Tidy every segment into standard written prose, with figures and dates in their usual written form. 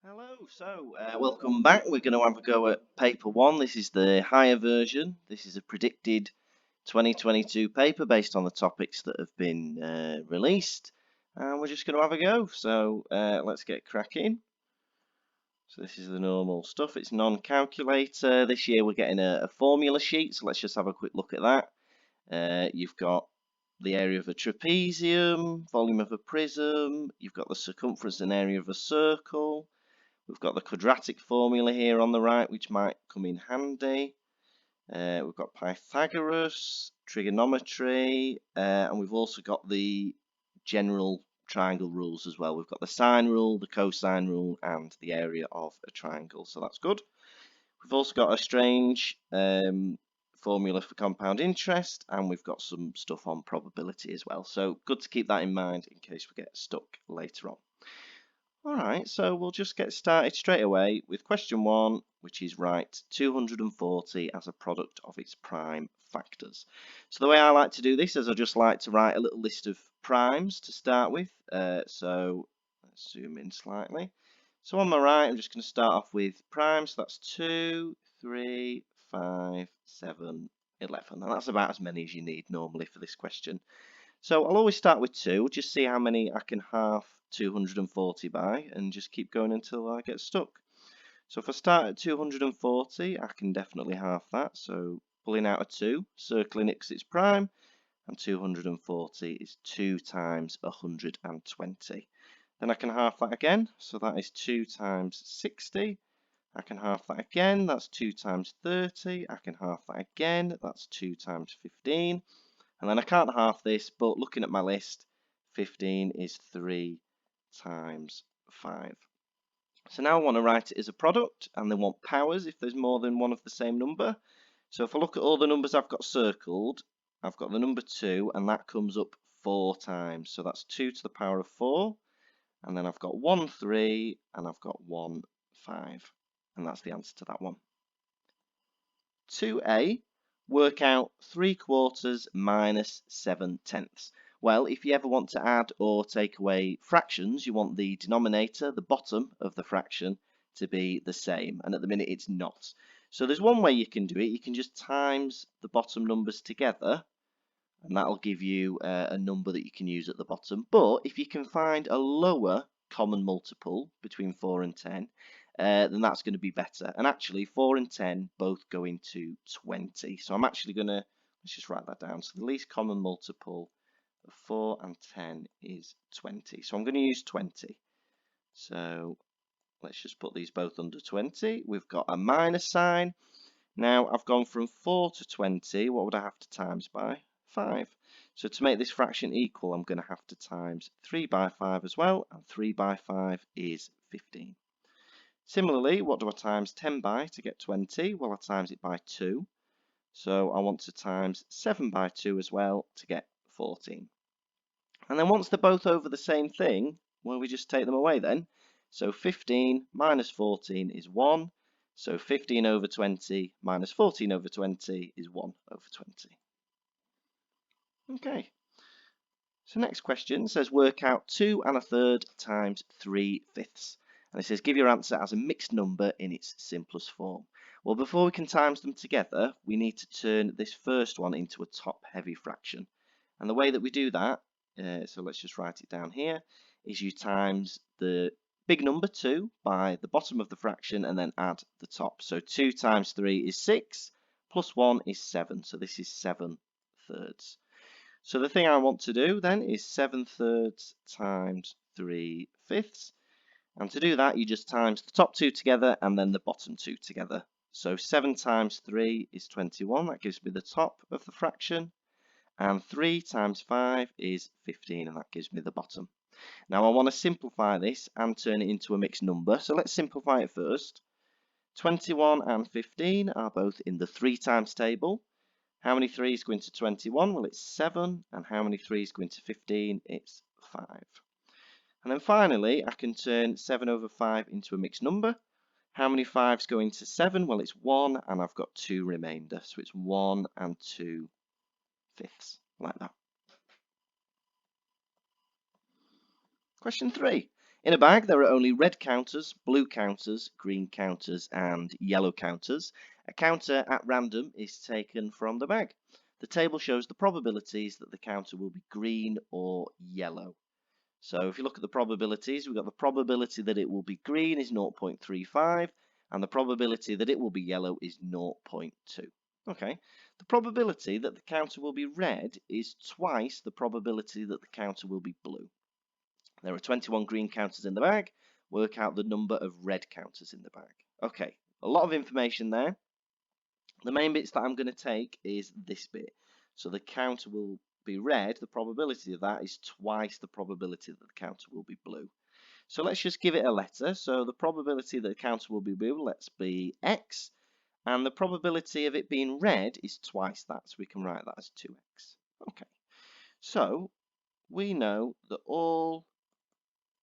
Hello, welcome back. We're going to have a go at paper one. This is the higher version. This is a predicted 2022 paper based on the topics that have been released. And we're just going to have a go. Let's get cracking. So this is the normal stuff. It's non-calculator. This year we're getting a formula sheet. So let's just have a quick look at that. You've got the area of a trapezium, volume of a prism. You've got the circumference and area of a circle. We've got the quadratic formula here on the right, which might come in handy. We've got Pythagoras, trigonometry, and we've also got the general triangle rules as well. We've got the sine rule, the cosine rule, and the area of a triangle, so that's good. We've also got a strange formula for compound interest, and we've got some stuff on probability as well. So good to keep that in mind in case we get stuck later on. Alright, so we'll just get started straight away with question 1, which is write 240 as a product of its prime factors. So the way I like to do this is I just like to write a little list of primes to start with. So let's zoom in slightly. So on my right, I'm just going to start off with primes. So that's 2, 3, 5, 7, 11. And that's about as many as you need normally for this question. So I'll always start with 2, just see how many I can half 240 by, and just keep going until I get stuck. So if I start at 240, I can definitely half that. So pulling out a 2, circling it because it's prime, and 240 is 2 times 120. Then I can half that again, so that is 2 times 60. I can half that again, that's 2 times 30. I can half that again, that's 2 times 15. And then I can't half this, but looking at my list, 15 is 3 times 5. So now I want to write it as a product, and they want powers if there's more than one of the same number. So if I look at all the numbers I've got circled, I've got the number 2, and that comes up 4 times. So that's 2 to the power of 4, and then I've got 1, 3, and I've got 1, 5. And that's the answer to that one. 2a. Work out 3/4 minus 7/10. Well, if you ever want to add or take away fractions, you want the denominator, the bottom of the fraction, to be the same. And at the minute, it's not. So there's one way you can do it. You can just times the bottom numbers together, and that'll give you a number that you can use at the bottom. But if you can find a lower common multiple between 4 and 10, then that's going to be better. And actually, 4 and 10 both go into 20. So I'm actually going to, let's just write that down. So the least common multiple of 4 and 10 is 20. So I'm going to use 20. So let's just put these both under 20. We've got a minus sign. Now I've gone from 4 to 20. What would I have to times by? 5. So to make this fraction equal, I'm going to have to times 3 by 5 as well. And 3 by 5 is 15. Similarly, what do I times 10 by to get 20? Well, I times it by 2. So I want to times 7 by 2 as well to get 14. And then once they're both over the same thing, well, we just take them away then. So 15 minus 14 is 1. So 15 over 20 minus 14 over 20 is 1 over 20. Okay. So next question says work out 2 1/3 times 3/5. And it says give your answer as a mixed number in its simplest form. Well, before we can times them together, we need to turn this first one into a top-heavy fraction. And the way that we do that, so let's just write it down here, is you times the big number 2 by the bottom of the fraction and then add the top. So 2 times 3 is 6, plus 1 is 7. So this is 7/3. So the thing I want to do then is 7/3 times 3/5. And to do that, you just times the top 2 together and then the bottom 2 together. So 7 times 3 is 21. That gives me the top of the fraction. And 3 times 5 is 15, and that gives me the bottom. Now I want to simplify this and turn it into a mixed number. So let's simplify it first. 21 and 15 are both in the 3 times table. How many 3's go into 21? Well, it's 7. And how many 3's go into 15? It's 5. And then finally, I can turn 7 over 5 into a mixed number. How many 5's go into 7? Well, it's 1, and I've got 2 remainder. So it's 1 and 2/5, like that. Question 3. In a bag, there are only red counters, blue counters, green counters, and yellow counters. A counter at random is taken from the bag. The table shows the probabilities that the counter will be green or yellow. So if you look at the probabilities, we've got the probability that it will be green is 0.35, and the probability that it will be yellow is 0.2. Okay, the probability that the counter will be red is twice the probability that the counter will be blue. There are 21 green counters in the bag. Work out the number of red counters in the bag. Okay, a lot of information there. The main bits that I'm going to take is this bit. So the counter will be red. The probability of that is twice the probability that the counter will be blue. So let's just give it a letter. So the probability that the counter will be blue, let's be X. And the probability of it being red is twice that. So we can write that as 2X. Okay. So we know that all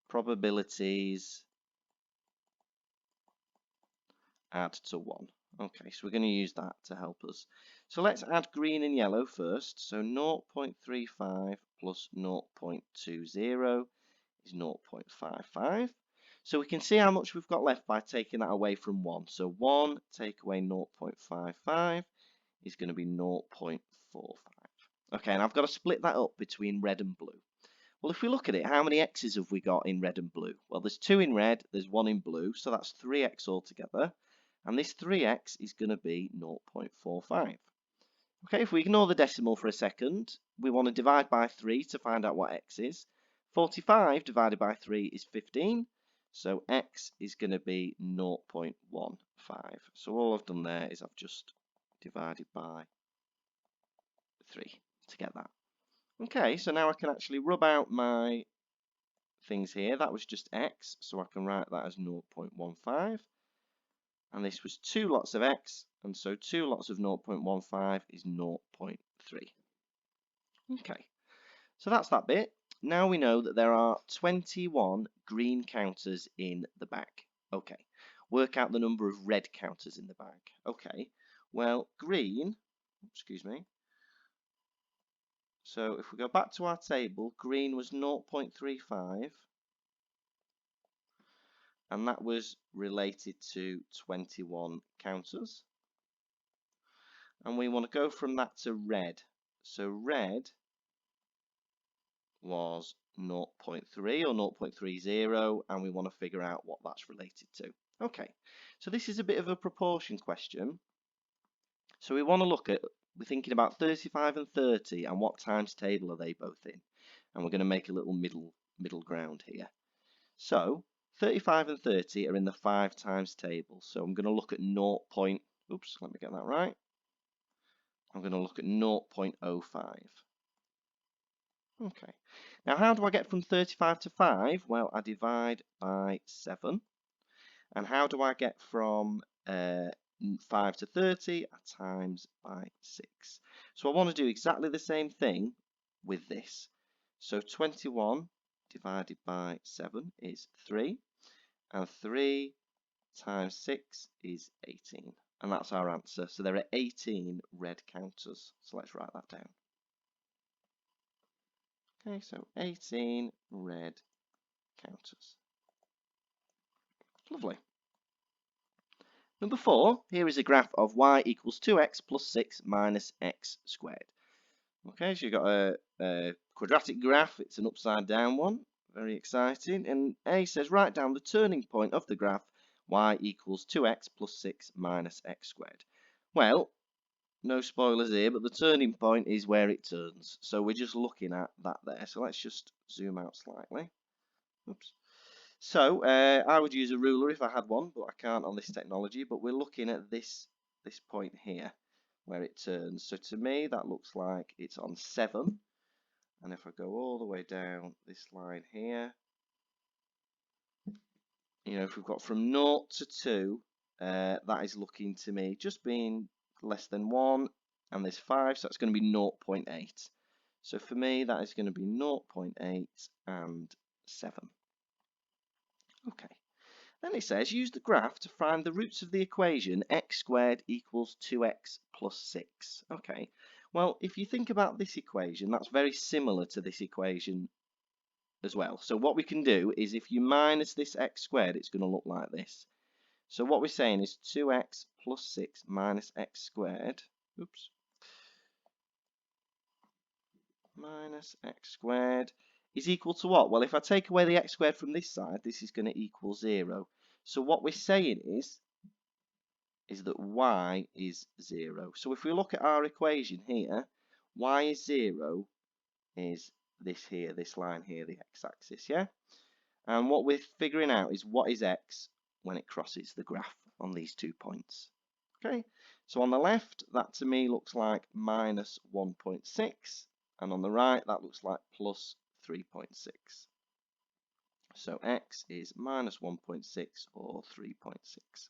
probabilities add to 1. Okay, so we're going to use that to help us. So let's add green and yellow first. So 0.35 plus 0.20 is 0.55. So we can see how much we've got left by taking that away from 1. So 1 take away 0.55 is going to be 0.45. Okay, and I've got to split that up between red and blue. Well, if we look at it, how many x's have we got in red and blue? Well, there's 2 in red, there's 1 in blue, so that's 3x altogether. And this 3x is going to be 0.45. Okay, if we ignore the decimal for a second, we want to divide by 3 to find out what x is. 45 divided by 3 is 15, so x is going to be 0.15. So all I've done there is I've just divided by 3 to get that. Okay, so now I can actually rub out my things here. That was just x, so I can write that as 0.15. And this was 2 lots of x, and so 2 lots of 0.15 is 0.3. Okay, so that's that bit. Now we know that there are 21 green counters in the bag. Okay, work out the number of red counters in the bag. Okay, well, green, excuse me. So if we go back to our table, green was 0.35. And that was related to 21 counters. And we want to go from that to red. So red was 0.3 or 0.30, and we want to figure out what that's related to. Okay, so this is a bit of a proportion question. So we want to look at, we're thinking about 35 and 30, and what times table are they both in? And we're going to make a little middle ground here. So 35 and 30 are in the 5 times table. So I'm going to look at 0. Oops, let me get that right. I'm going to look at 0.05. Okay. Now, how do I get from 35 to 5? Well, I divide by 7. And how do I get from 5 to 30? I times by 6. So I want to do exactly the same thing with this. So 21 divided by 7 is 3. And 3 times 6 is 18. And that's our answer. So there are 18 red counters. So let's write that down. Okay, so 18 red counters. Lovely. Number 4, here is a graph of y equals 2x plus 6 minus x squared. Okay, so you've got a quadratic graph. It's an upside down one. Very exciting. And A says write down the turning point of the graph y equals 2x plus 6 minus x squared. Well, no spoilers here, but the turning point is where it turns. So we're just looking at that there. So let's just zoom out slightly. Oops. So I would use a ruler if I had one, but I can't on this technology. But we're looking at this point here where it turns. So to me, that looks like it's on 7. And if I go all the way down this line here, you know, if we've got from 0 to 2, that is looking to me just being less than 1, and there's 5, so that's going to be 0.8. So for me, that is going to be 0.8 and 7. Okay. Then it says, use the graph to find the roots of the equation x squared equals 2x plus 6. Okay. Well, if you think about this equation, that's very similar to this equation as well. So what we can do is if you minus this x squared, it's going to look like this. So what we're saying is 2x plus 6 minus x squared, oops, minus x squared is equal to what? Well, if I take away the x squared from this side, this is going to equal 0. So what we're saying is that y is 0. So if we look at our equation here, y is 0 is this here, this line here, the x-axis, yeah? And what we're figuring out is what is x when it crosses the graph on these 2 points. Okay, so on the left, that to me looks like minus 1.6, and on the right, that looks like plus 3.6. So x is minus 1.6 or 3.6.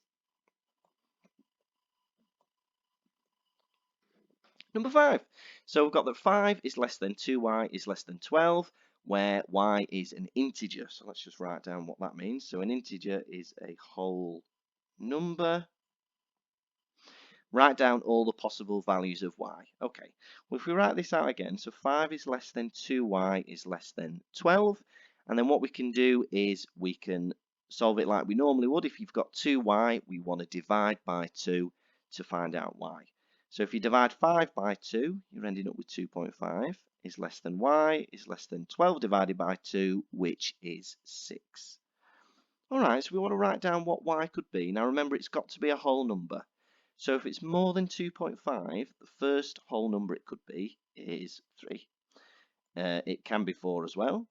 Number 5. So we've got that 5 is less than 2y is less than 12, where y is an integer. So let's just write down what that means. So an integer is a whole number. Write down all the possible values of y. Okay, well if we write this out again, so 5 is less than 2y is less than 12. And then what we can do is we can solve it like we normally would. If you've got 2y, we want to divide by 2 to find out y. So if you divide 5 by 2, you're ending up with 2.5 is less than y is less than 12 divided by 2, which is 6. Alright, so we want to write down what y could be. Now remember, it's got to be a whole number. So if it's more than 2.5, the first whole number it could be is 3. It can be 4 as well,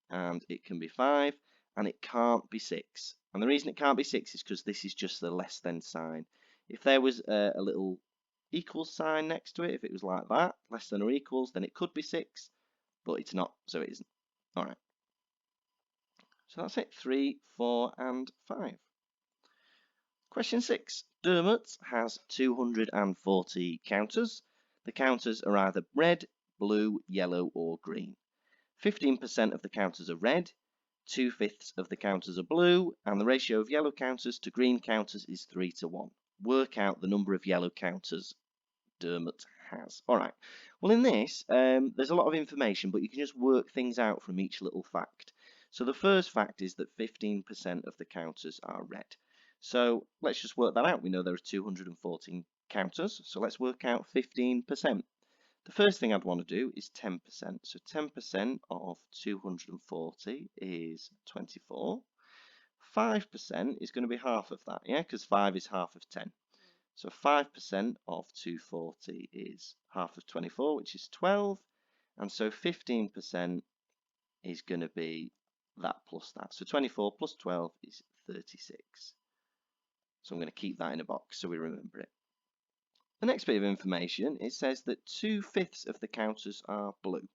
and it can be 5, and it can't be 6. And the reason it can't be 6 is because this is just the less than sign. If there was a little equals sign next to it, if it was like that, less than or equals, then it could be 6, but it's not, so it isn't. Alright. So that's it, 3, 4, and 5. Question 6. Dermot has 240 counters. The counters are either red, blue, yellow, or green. 15% of the counters are red, 2/5 of the counters are blue, and the ratio of yellow counters to green counters is 3 to 1. Work out the number of yellow counters Dermot has. Alright, well in this, there's a lot of information, but you can just work things out from each little fact. So the first fact is that 15% of the counters are red. So let's just work that out. We know there are 214 counters, so let's work out 15%. The first thing I'd want to do is 10%. So 10% of 240 is 24. 5% is going to be half of that, yeah, because 5 is half of 10. So 5% of 240 is half of 24, which is 12. And so 15% is going to be that plus that. So 24 plus 12 is 36. So I'm going to keep that in a box so we remember it. The next bit of information, it says that 2/5 of the counters are blue.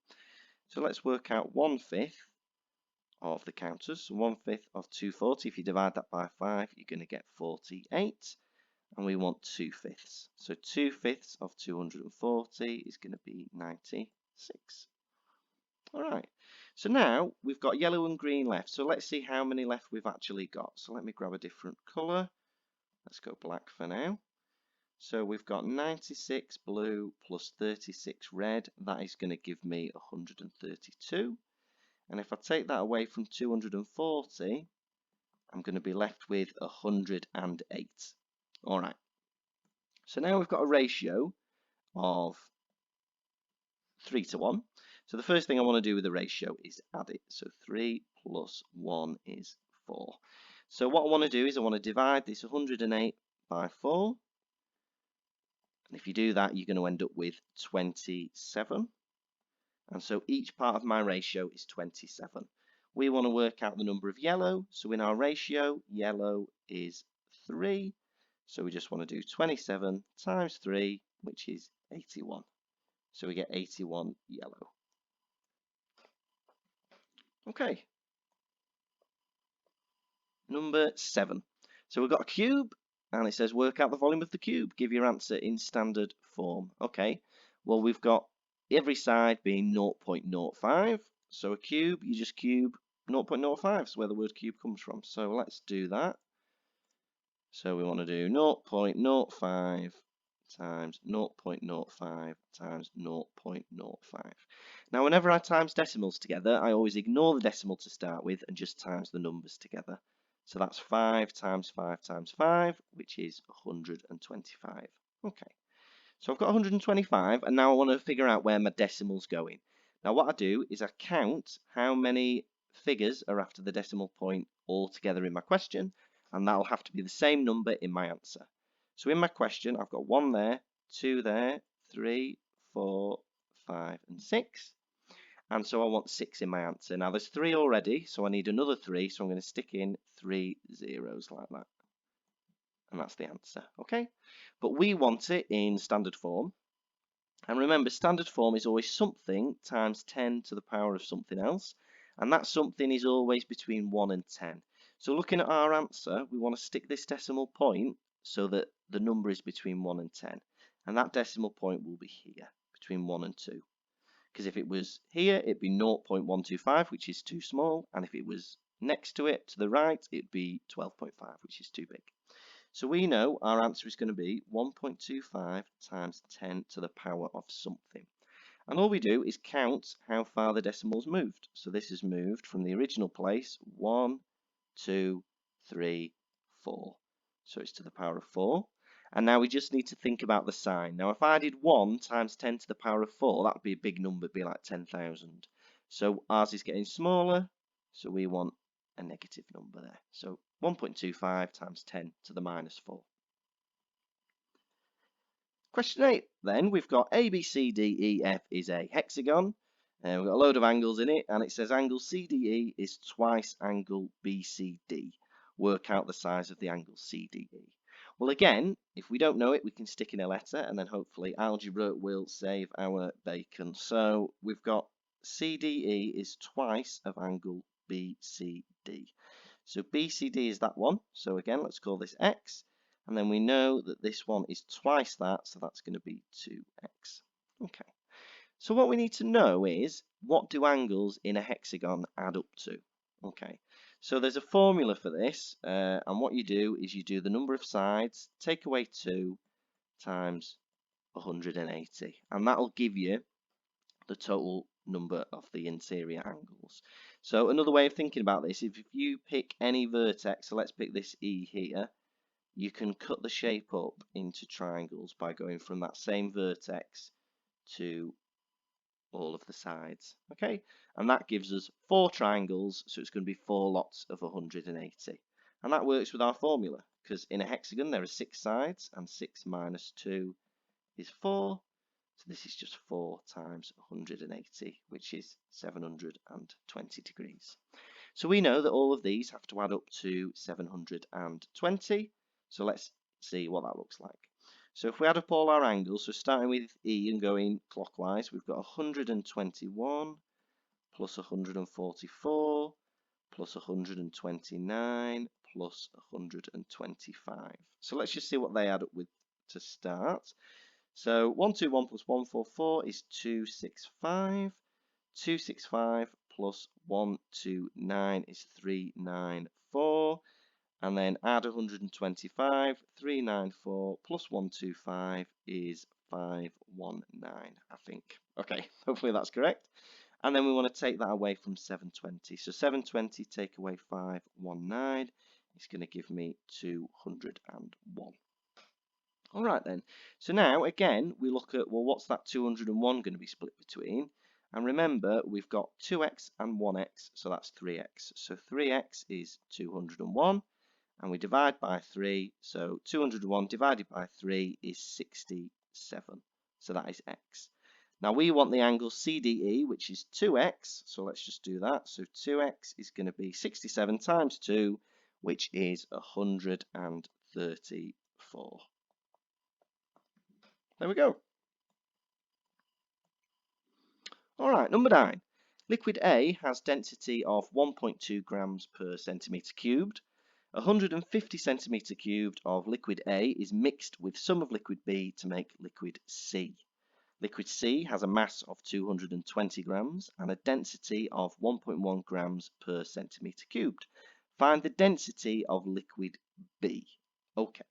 So let's work out 1/5 of the counters. So 1/5 of 240, if you divide that by 5, you're going to get 48. And we want 2/5. So 2/5 of 240 is going to be 96. Alright, so now we've got yellow and green left. So let's see how many left we've actually got. So let me grab a different colour. Let's go black for now. So we've got 96 blue plus 36 red. That is going to give me 132. And if I take that away from 240, I'm going to be left with 108. Alright, so now we've got a ratio of 3 to 1. So the first thing I want to do with the ratio is add it. So 3 plus 1 is 4. So what I want to do is I want to divide this 108 by 4. And if you do that, you're going to end up with 27. And so each part of my ratio is 27. We want to work out the number of yellow. So in our ratio, yellow is 3. So we just want to do 27 times 3, which is 81. So we get 81 yellow. Okay. Number 7. So we've got a cube, and it says work out the volume of the cube. Give your answer in standard form. Okay. Well, we've got every side being 0.05. So a cube, you just cube 0.05. So where the word cube comes from. So let's do that. So we want to do 0.05 times 0.05 times 0.05. Now, whenever I times decimals together, I always ignore the decimal to start with and just times the numbers together. So that's 5 times 5 times 5, which is 125. Okay, so I've got 125, and now I want to figure out where my decimal's going. Now, what I do is I count how many figures are after the decimal point all together in my question, and that'll have to be the same number in my answer. So in my question, I've got 1 there, 2 there, 3, 4, 5, and 6. And so I want 6 in my answer. Now there's 3 already, so I need another 3, so I'm going to stick in 3 zeros like that. And that's the answer, okay? But we want it in standard form. And remember, standard form is always something times 10 to the power of something else. And that something is always between 1 and 10. So looking at our answer, we want to stick this decimal point so that the number is between 1 and 10. And that decimal point will be here, between 1 and 2. Because if it was here, it'd be 0.125, which is too small. And if it was next to it, to the right, it'd be 12.5, which is too big. So we know our answer is going to be 1.25 times 10 to the power of something. And all we do is count how far the decimal's moved. So this has moved from the original place, 1, 2, 3, 4. So it's to the power of 4. And now we just need to think about the sign. Now if I did 1 times 10 to the power of 4, that would be a big number, it'd be like 10,000. So ours is getting smaller, so we want a negative number there. So 1.25 times 10 to the minus 4. Question 8 then, we've got A, B, C, D, E, F is a hexagon. We've got a load of angles in it, and it says angle CDE is twice angle BCD. Work out the size of the angle CDE. Well, again, if we don't know it, we can stick in a letter, and then hopefully algebra will save our bacon. So we've got CDE is twice of angle BCD. So BCD is that one. So again, let's call this X. And then we know that this one is twice that, so that's going to be 2x. Okay. So what we need to know is, what do angles in a hexagon add up to? Okay. So there's a formula for this, and what you do is you do the number of sides, take away 2 times 180, and that'll give you the total number of the interior angles. So another way of thinking about this, if you pick any vertex, so let's pick this E here, you can cut the shape up into triangles by going from that same vertex to all of the sides, okay? And that gives us 4 triangles, so it's going to be 4 lots of 180. And that works with our formula, because in a hexagon there are 6 sides, and 6 minus 2 is 4. So this is just 4 times 180, which is 720 degrees. So we know that all of these have to add up to 720. So let's see what that looks like. So if we add up all our angles, so starting with E and going clockwise, we've got 121 plus 144 plus 129 plus 125. So let's just see what they add up with to start. So 121 plus 144 is 265. 265 plus 129 is 394. And then add 125, 394 plus 125 is 519, I think. Okay, hopefully that's correct. And then we want to take that away from 720. So 720 take away 519 is going to give me 201. All right then. So now, again, we look at, well, what's that 201 going to be split between? And remember, we've got 2x and 1x, so that's 3x. So 3x is 201. And we divide by 3, so 201 divided by 3 is 67, so that is x. Now we want the angle CDE, which is 2x, so let's just do that. So 2x is going to be 67 times 2, which is 134. There we go. All right, number 9. Liquid A has density of 1.2 grams per centimetre cubed. 150 centimetre cubed of liquid A is mixed with some of liquid B to make liquid C. Liquid C has a mass of 220 grams and a density of 1.1 grams per centimetre cubed. Find the density of liquid B. Okay,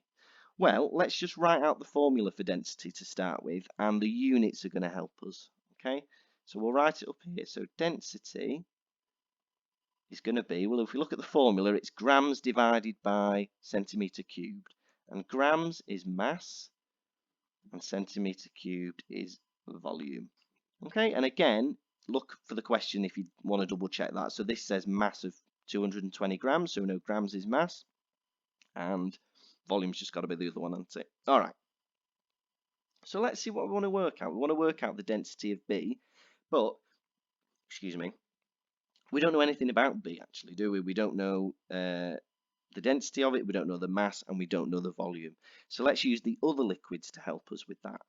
well, let's just write out the formula for density to start with, and the units are going to help us. Okay, So we'll write it up here. So density is going to be, well, if we look at the formula, it's grams divided by centimetre cubed. And grams is mass, and centimetre cubed is volume. Okay, and again, look for the question if you want to double check that. So this says mass of 220 grams, so we know grams is mass, and volume's just got to be the other one, hasn't it? All right. So let's see what we want to work out. We want to work out the density of B, but, excuse me, we don't know anything about B actually, do we? We don't know the density of it, we don't know the mass, and we don't know the volume. So let's use the other liquids to help us with that.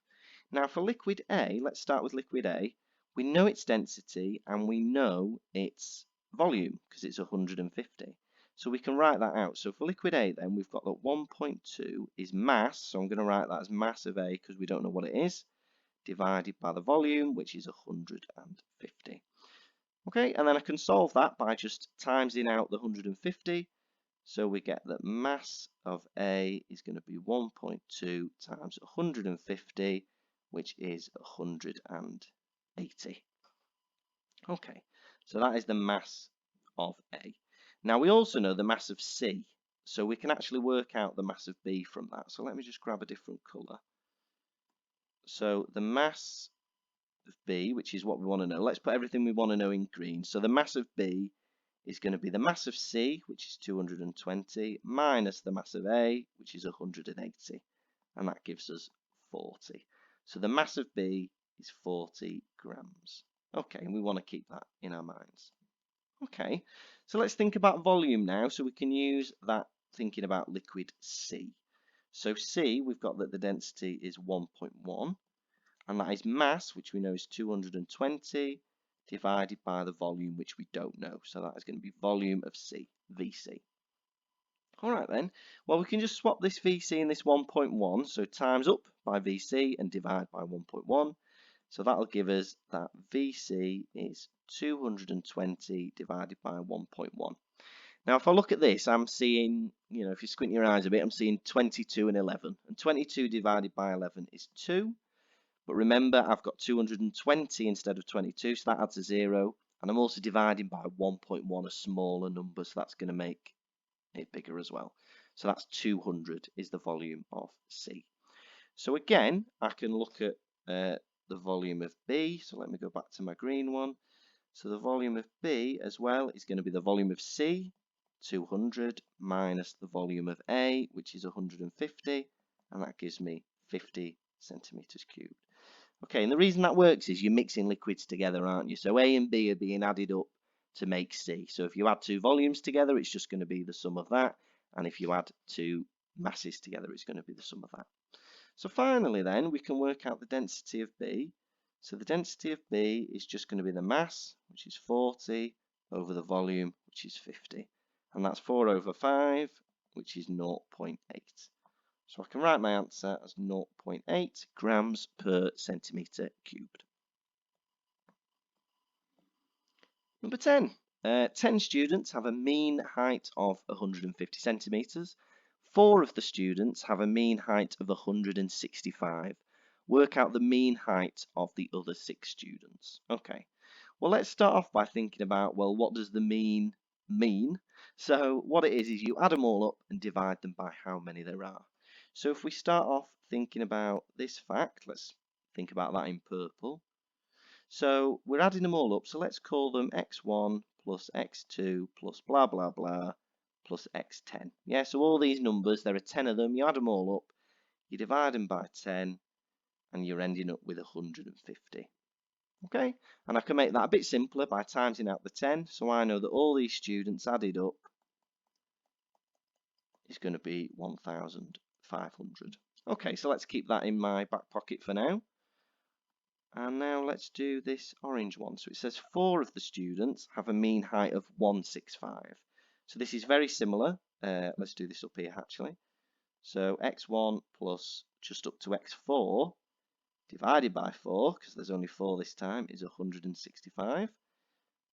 Now for liquid A, let's start with liquid A. We know its density and we know its volume because it's 150. So we can write that out. So for liquid A then, we've got that 1.2 is mass, so I'm going to write that as mass of A because we don't know what it is, divided by the volume, which is 150. Okay, and then I can solve that by just timesing out the 150. So we get that mass of A is going to be 1.2 times 150, which is 180. Okay, so that is the mass of A. Now we also know the mass of C, so we can actually work out the mass of B from that. So let me just grab a different colour. So the mass of B, which is what we want to know, let's put everything we want to know in green. So the mass of B is going to be the mass of C, which is 220, minus the mass of A, which is 180, and that gives us 40. So the mass of B is 40 grams. Okay, and we want to keep that in our minds. Okay, so let's think about volume now, so we can use that thinking about liquid C. So C, we've got that the density is 1.1, and that is mass, which we know is 220, divided by the volume, which we don't know. So that is going to be volume of C, VC. All right then, well we can just swap this VC and this 1.1, so times up by VC and divide by 1.1. So that'll give us that VC is 220 divided by 1.1. Now if I look at this, I'm seeing, if you squint your eyes a bit, I'm seeing 22 and 11. And 22 divided by 11 is 2. But remember, I've got 220 instead of 22, so that adds a 0. And I'm also dividing by 1.1, a smaller number, so that's going to make it bigger as well. So that's 200 is the volume of C. So again, I can look at the volume of B. So let me go back to my green one. So the volume of B as well is going to be the volume of C, 200, minus the volume of A, which is 150, and that gives me 50 centimeters cubed. Okay, and the reason that works is you're mixing liquids together, aren't you? So A and B are being added up to make C. So if you add two volumes together, it's just going to be the sum of that. And if you add two masses together, it's going to be the sum of that. So finally then, we can work out the density of B. So the density of B is just going to be the mass, which is 40, over the volume, which is 50. And that's 4 over 5, which is 0.8. So I can write my answer as 0.8 grams per centimetre cubed. Number 10. 10 students have a mean height of 150 centimetres. 4 of the students have a mean height of 165. Work out the mean height of the other 6 students. Okay, well let's start off by thinking about, well, what does the mean mean? So what it is you add them all up and divide them by how many there are. So if we start off thinking about this fact, let's think about that in purple. So we're adding them all up, so let's call them x1 plus x2 plus blah blah blah plus x10. Yeah, so all these numbers, there are 10 of them, you add them all up, you divide them by 10, and you're ending up with 150. Okay, and I can make that a bit simpler by timesing out the 10, so I know that all these students added up is going to be 1,500. Okay, so let's keep that in my back pocket for now. And now let's do this orange one. So it says 4 of the students have a mean height of 165. So this is very similar. Let's do this up here actually. So x1 plus just up to x4 divided by 4, because there's only 4 this time, is 165.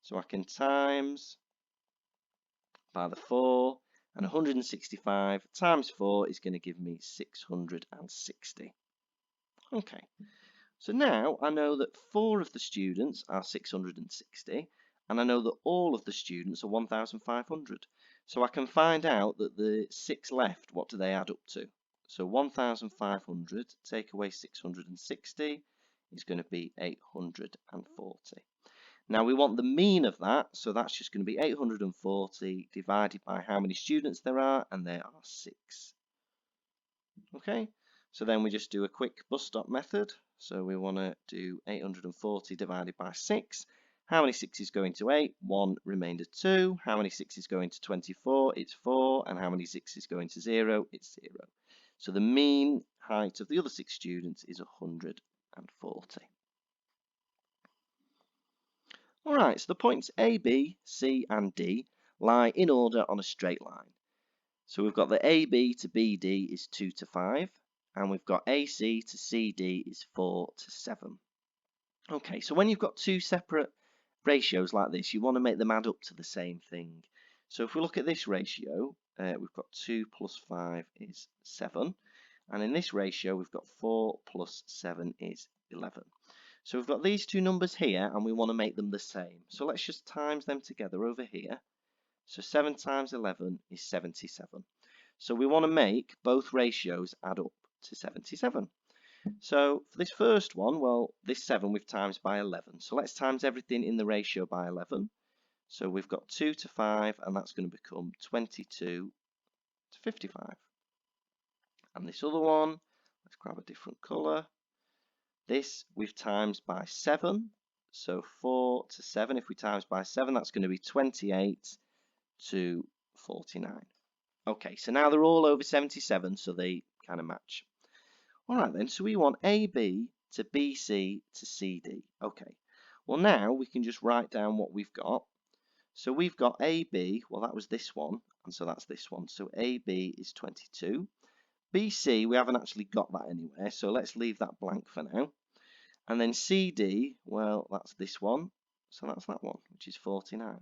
So I can times by the 4, and 165 times 4 is going to give me 660. Okay, So now I know that 4 of the students are 660, and I know that all of the students are 1,500. So I can find out that the 6 left, what do they add up to? So 1,500 take away 660 is going to be 840. Now we want the mean of that, so that's just going to be 840 divided by how many students there are, and there are 6. Okay, so then we just do a quick bus stop method. So we want to do 840 divided by 6. How many 6's going to 8? 1, remainder 2. How many 6's going to 24? It's 4. And how many 6's going to 0? It's 0. So the mean height of the other 6 students is 140. Alright, so the points A, B, C and D lie in order on a straight line. So we've got the AB to BD is 2 to 5, and we've got AC to CD is 4 to 7. Okay, so when you've got two separate ratios like this, you want to make them add up to the same thing. So if we look at this ratio, we've got 2 plus 5 is 7, and in this ratio we've got 4 plus 7 is 11. So we've got these two numbers here, and we want to make them the same. So let's just times them together over here. So 7 times 11 is 77. So we want to make both ratios add up to 77. So for this first one, well, this 7 we've times by 11. So let's times everything in the ratio by 11. So we've got 2 to 5, and that's going to become 22 to 55. And this other one, let's grab a different colour. This we've times by 7. So 4 to 7, if we times by 7, that's going to be 28 to 49. Okay, so now they're all over 77, so they kind of match. All right then, so we want AB to BC to CD. Okay, well now we can just write down what we've got. So we've got AB, well that was this one, and so that's this one. So AB is 22. BC, we haven't actually got that anywhere, so let's leave that blank for now. And then CD, well that's this one, so that's that one, which is 49.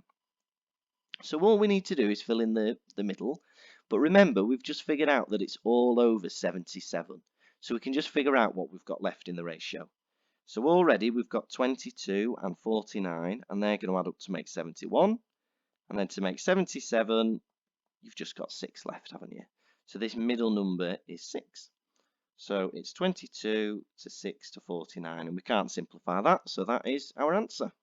So all we need to do is fill in the middle, but remember we've just figured out that it's all over 77, so we can just figure out what we've got left in the ratio. So already we've got 22 and 49, and they're going to add up to make 71, and then to make 77 you've just got 6 left, haven't you? So this middle number is 6. So it's 22 to 6 to 49, and we can't simplify that, so that is our answer.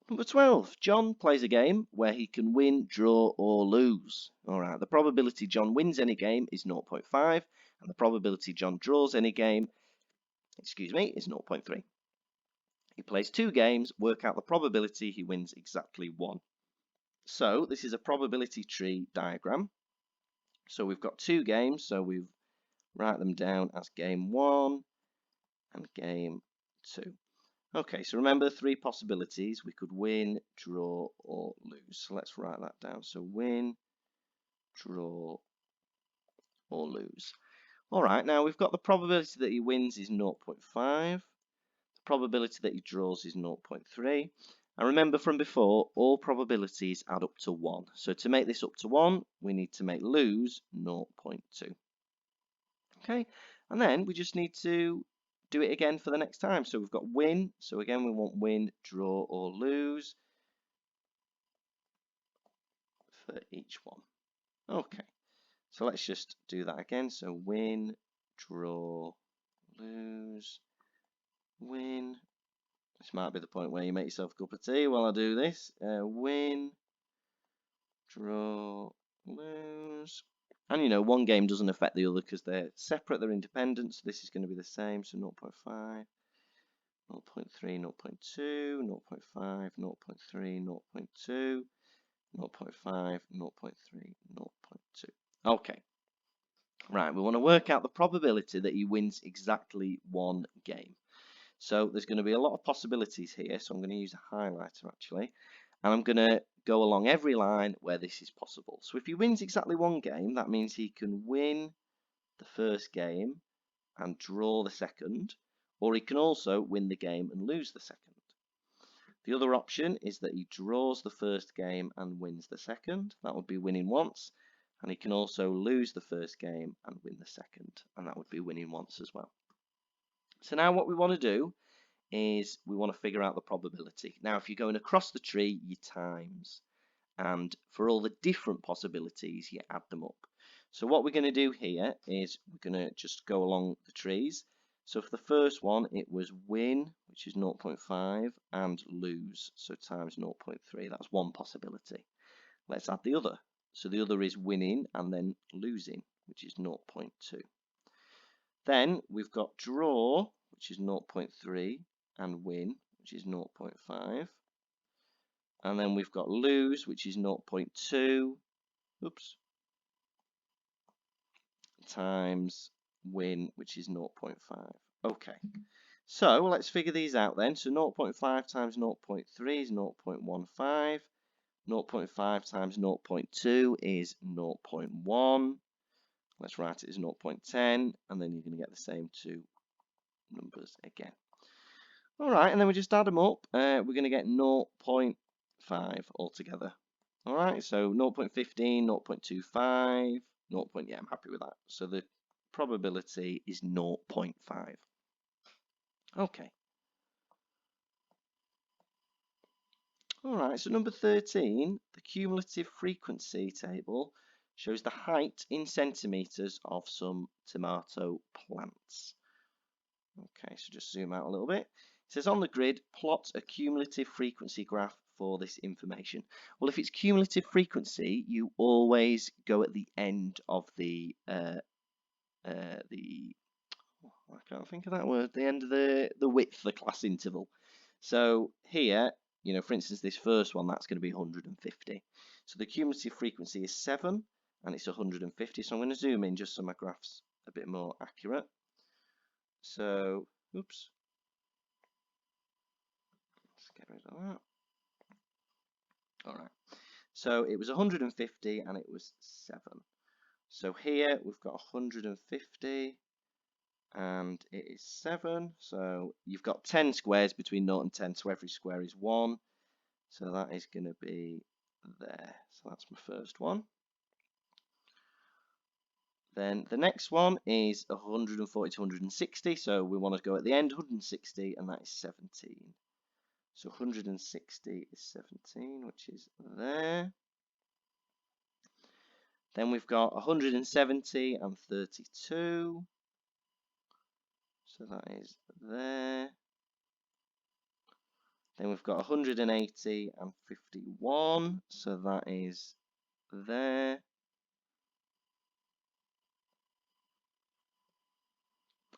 Number 12, John plays a game where he can win, draw or lose. Alright, the probability John wins any game is 0.5, and the probability John draws any game, is 0.3. He plays 2 games, work out the probability he wins exactly 1. So this is a probability tree diagram. So we've got 2 games, so we write them down as game 1 and game 2. Okay, so remember the 3 possibilities. We could win, draw, or lose. So let's write that down. So win, draw, or lose. All right, now we've got the probability that he wins is 0.5. The probability that he draws is 0.3. And remember from before, all probabilities add up to 1. So to make this up to 1, we need to make lose 0.2. Okay, and then we just need to do it again for the next time. So we've got win. So again, we want win, draw, or lose for each one. Okay, so let's just do that again. So win, draw, lose, win. This might be the point where you make yourself a cup of tea while I do this. Win, draw, lose. And you know, one game doesn't affect the other because they're separate, they're independent. So this is going to be the same. So 0.5, 0.3, 0.2, 0.5, 0.3, 0.2, 0.5, 0.3, 0.2. Okay. Right, we want to work out the probability that he wins exactly 1 game. So there's going to be a lot of possibilities here, so I'm going to use a highlighter actually, and I'm going to go along every line where this is possible. So if he wins exactly 1 game, that means he can win the first game and draw the second, or he can also win the game and lose the second. The other option is that he draws the first game and wins the second. That would be winning once. And he can also lose the first game and win the second, and that would be winning once as well. So now what we want to do is we want to figure out the probability. Now, if you're going across the tree, you times. And for all the different possibilities, you add them up. So what we're going to do here is we're going to just go along the trees. So for the first one, it was win, which is 0.5, and lose, so times 0.3. That's one possibility. Let's add the other. So the other is winning and then losing, which is 0.2. Then we've got draw, which is 0.3, and win, which is 0.5. And then we've got lose, which is 0.2, times win, which is 0.5. Okay, so let's figure these out then. So 0.5 times 0.3 is 0.15. 0.5 times 0.2 is 0.1. Let's write it as 0.10, and then you're going to get the same two numbers again. All right, and then we just add them up. We're going to get 0.5 altogether. All right, so 0.15, 0.25, 0. Yeah, I'm happy with that. So the probability is 0.5. Okay. All right, so number 13, the cumulative frequency table shows the height in centimeters of some tomato plants. Okay, so just zoom out a little bit. It says on the grid, plot a cumulative frequency graph for this information. Well, if it's cumulative frequency, you always go at the end of I can't think of that word, the end of the width, the class interval. So here, you know, for instance, this first one, that's going to be 150. So the cumulative frequency is 7, and it's 150. So I'm going to zoom in just so my graph's a bit more accurate. So, oops. Let's get rid of that. All right. So it was 150 and it was 7. So here we've got 150 and it is 7. So you've got 10 squares between 0 and 10, so every square is 1. So that is going to be there. So that's my first one. Then the next one is 140 to 160. So we want to go at the end, 160, and that is 17. So 160 is 17, which is there. Then we've got 170 and 32. So that is there. Then we've got 180 and 51. So that is there.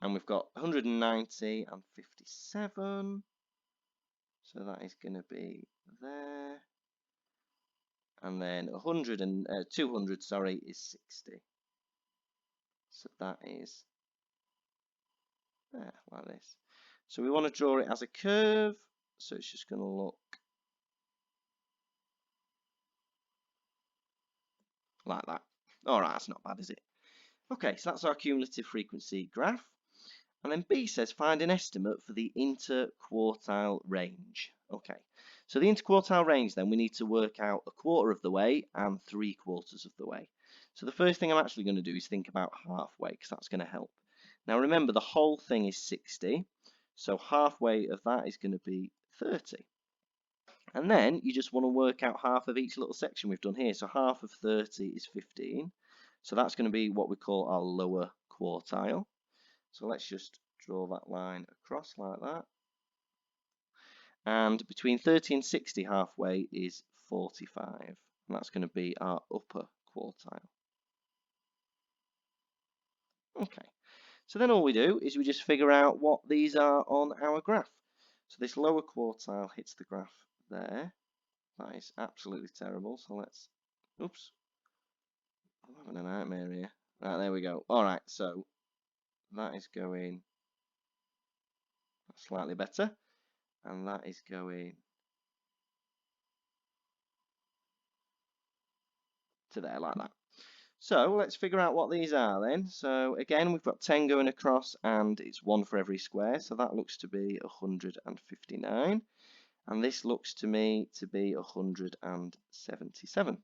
And we've got 190 and 57. So that is going to be there. And then 200, sorry, is 60. So that is there, like this. So we want to draw it as a curve. So it's just going to look like that. All right, that's not bad, is it? Okay, so that's our cumulative frequency graph. And then B says find an estimate for the interquartile range. Okay, so the interquartile range, then we need to work out a quarter of the way and 3/4 of the way. So the first thing I'm actually going to do is think about halfway, because that's going to help. Now remember, the whole thing is 60, so halfway of that is going to be 30. And then you just want to work out half of each little section we've done here. So half of 30 is 15. So that's going to be what we call our lower quartile. So let's just draw that line across like that. And between 30 and 60 halfway is 45. And that's going to be our upper quartile. Okay, so then all we do is we just figure out what these are on our graph. So this lower quartile hits the graph there. That is absolutely terrible. So let's, oops, I'm having a nightmare here. Right, there we go. All right, so that is going slightly better, and that is going to there like that. So let's figure out what these are then. So again, we've got 10 going across and it's 1 for every square. So that looks to be 159. And this looks to me to be 177.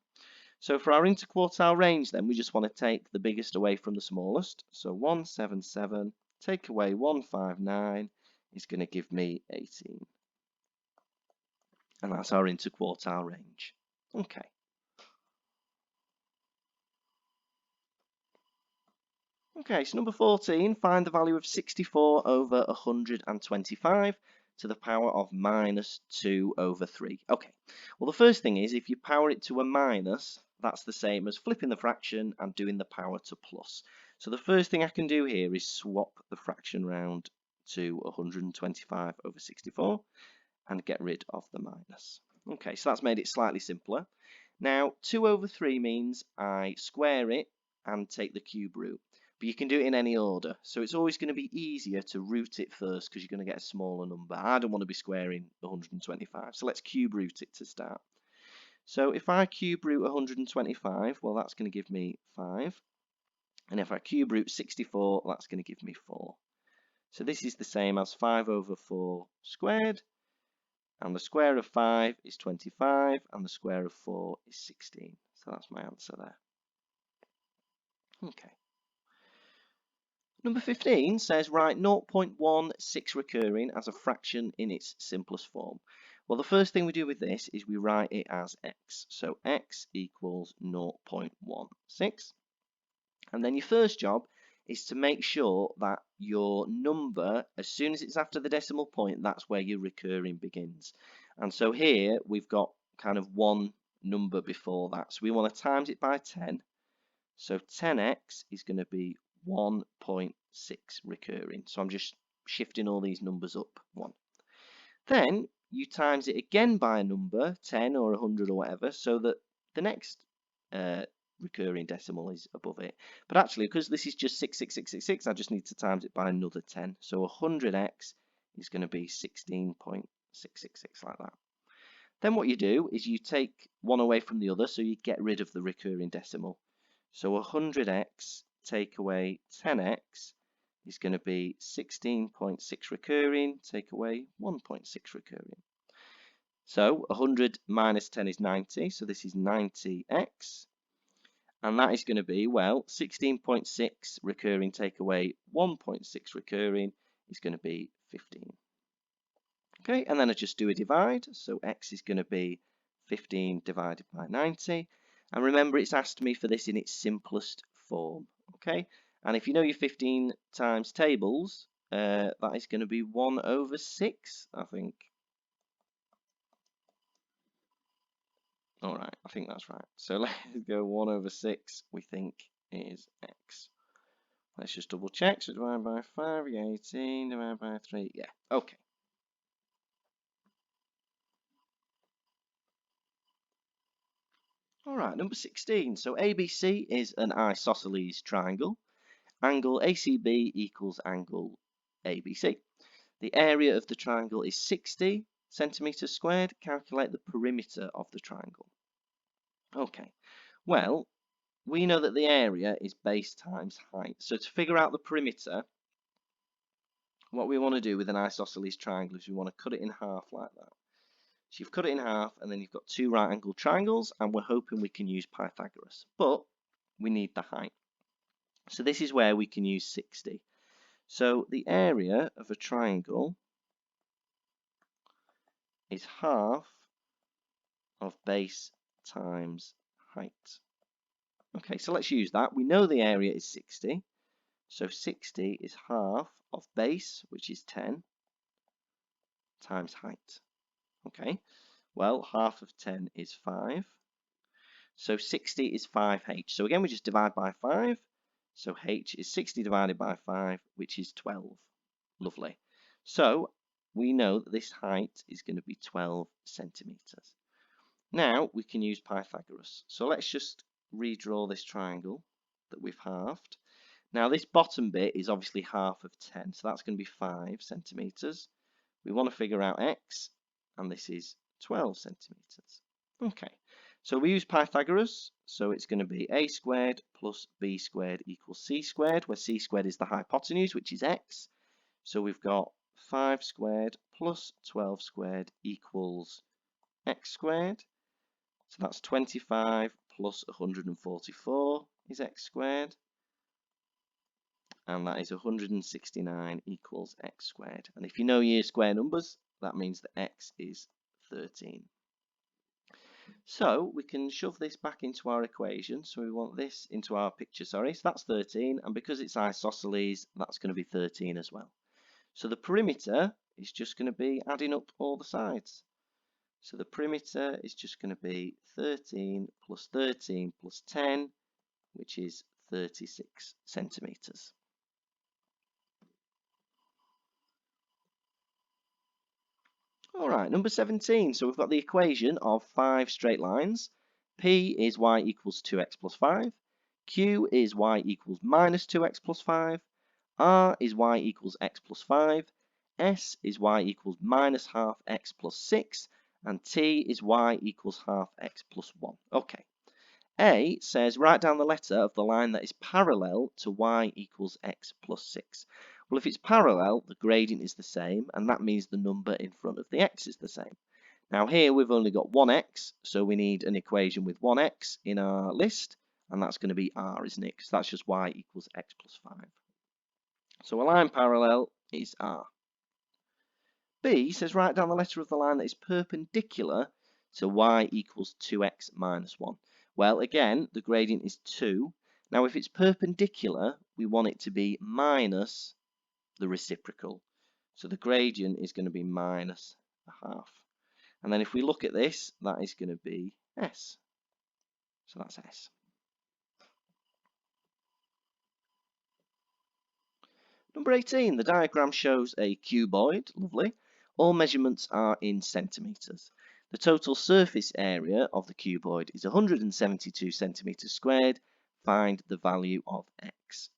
So for our interquartile range then, we just want to take the biggest away from the smallest. So 177, take away 159 is going to give me 18. And that's our interquartile range. Okay. Okay, so number 14, find the value of 64 over 125 to the power of minus 2 over 3. Okay, well the first thing is if you power it to a minus, that's the same as flipping the fraction and doing the power to plus. So the first thing I can do here is swap the fraction round to 125 over 64 and get rid of the minus. Okay, so that's made it slightly simpler. Now, 2 over 3 means I square it and take the cube root. But you can do it in any order. So it's always going to be easier to root it first because you're going to get a smaller number. I don't want to be squaring 125. So let's cube root it to start. So if I cube root 125, well, that's going to give me 5. And if I cube root 64, that's going to give me 4. So this is the same as 5 over 4 squared. And the square of 5 is 25, and the square of 4 is 16. So that's my answer there. Okay. Number 15 says write 0.16 recurring as a fraction in its simplest form. Well, the first thing we do with this is we write it as x. So x equals 0.16. And then your first job is to make sure that your number, as soon as it's after the decimal point, that's where your recurring begins. And so here we've got kind of one number before that. So we want to times it by 10. So 10x is going to be 1.6 recurring. So I'm just shifting all these numbers up one. Then you times it again by a number, 10 or 100 or whatever, so that the next recurring decimal is above it. But actually, because this is just 66666, I just need to times it by another 10. So 100x is going to be 16.666 like that. Then what you do is you take one away from the other, so you get rid of the recurring decimal. So 100x take away 10x is going to be 16.6 recurring, take away 1.6 recurring. So 100 minus 10 is 90, so this is 90x. And that is going to be, well, 16.6 recurring take away 1.6 recurring is going to be 15. Okay, and then I just do a divide. So x is going to be 15 divided by 90. And remember, it's asked me for this in its simplest form. Okay, and if you know your 15 times tables, that is going to be 1 over 6, I think. All right, I think that's right. So let's go 1 over 6, we think is x. Let's just double check. So divide by 5, we get 18, divide by 3, yeah, okay. All right, number 16. So ABC is an isosceles triangle. Angle ACB equals angle ABC. The area of the triangle is 60 centimeters squared. Calculate the perimeter of the triangle. Okay, well, we know that the area is base times height. So to figure out the perimeter, what we want to do with an isosceles triangle is we want to cut it in half like that. So you've cut it in half and then you've got two right angled triangles and we're hoping we can use Pythagoras, but we need the height. So this is where we can use 60. So the area of a triangle is half of base times height. Okay, so let's use that. We know the area is 60. So 60 is half of base, which is 10, times height. Okay, well, half of 10 is 5. So 60 is 5h. So again, we just divide by 5. So h is 60 divided by 5, which is 12. Lovely. So we know that this height is going to be 12 centimeters. Now we can use Pythagoras. So let's just redraw this triangle that we've halved. Now this bottom bit is obviously half of 10, so that's going to be 5 centimeters. We want to figure out x, and this is 12 centimeters. Okay, so we use Pythagoras, so it's going to be a squared plus b squared equals c squared, where c squared is the hypotenuse, which is x. So we've got 5 squared plus 12 squared equals x squared. So that's 25 plus 144 is x squared. And that is 169 equals x squared. And if you know your square numbers, that means that x is 13. So we can shove this back into our equation. So we want this into our picture, sorry. So that's 13, and because it's isosceles, that's going to be 13 as well. So the perimeter is just going to be adding up all the sides. So the perimeter is just going to be 13 plus 10, which is 36 centimeters. All right, number 17. So we've got the equation of 5 straight lines. P is y equals 2x plus 5. Q is y equals minus 2x plus 5. R is y equals x plus 5. S is y equals minus half x plus 6. And T is y equals half x plus 1. Okay. A says write down the letter of the line that is parallel to y equals x plus 6. Well, if it's parallel, the gradient is the same, and that means the number in front of the x is the same. Now here we've only got one x, so we need an equation with one x in our list, and that's going to be r, isn't it? Because that's just y equals x plus 5. So a line parallel is r. B says write down the letter of the line that is perpendicular to y equals 2x minus 1. Well, again, the gradient is 2. Now, if it's perpendicular, we want it to be minus the reciprocal. So the gradient is going to be minus a half. And then if we look at this, that is going to be s. So that's s. Number 18, the diagram shows a cuboid. Lovely. All measurements are in centimetres. The total surface area of the cuboid is 172 centimetres squared. Find the value of x.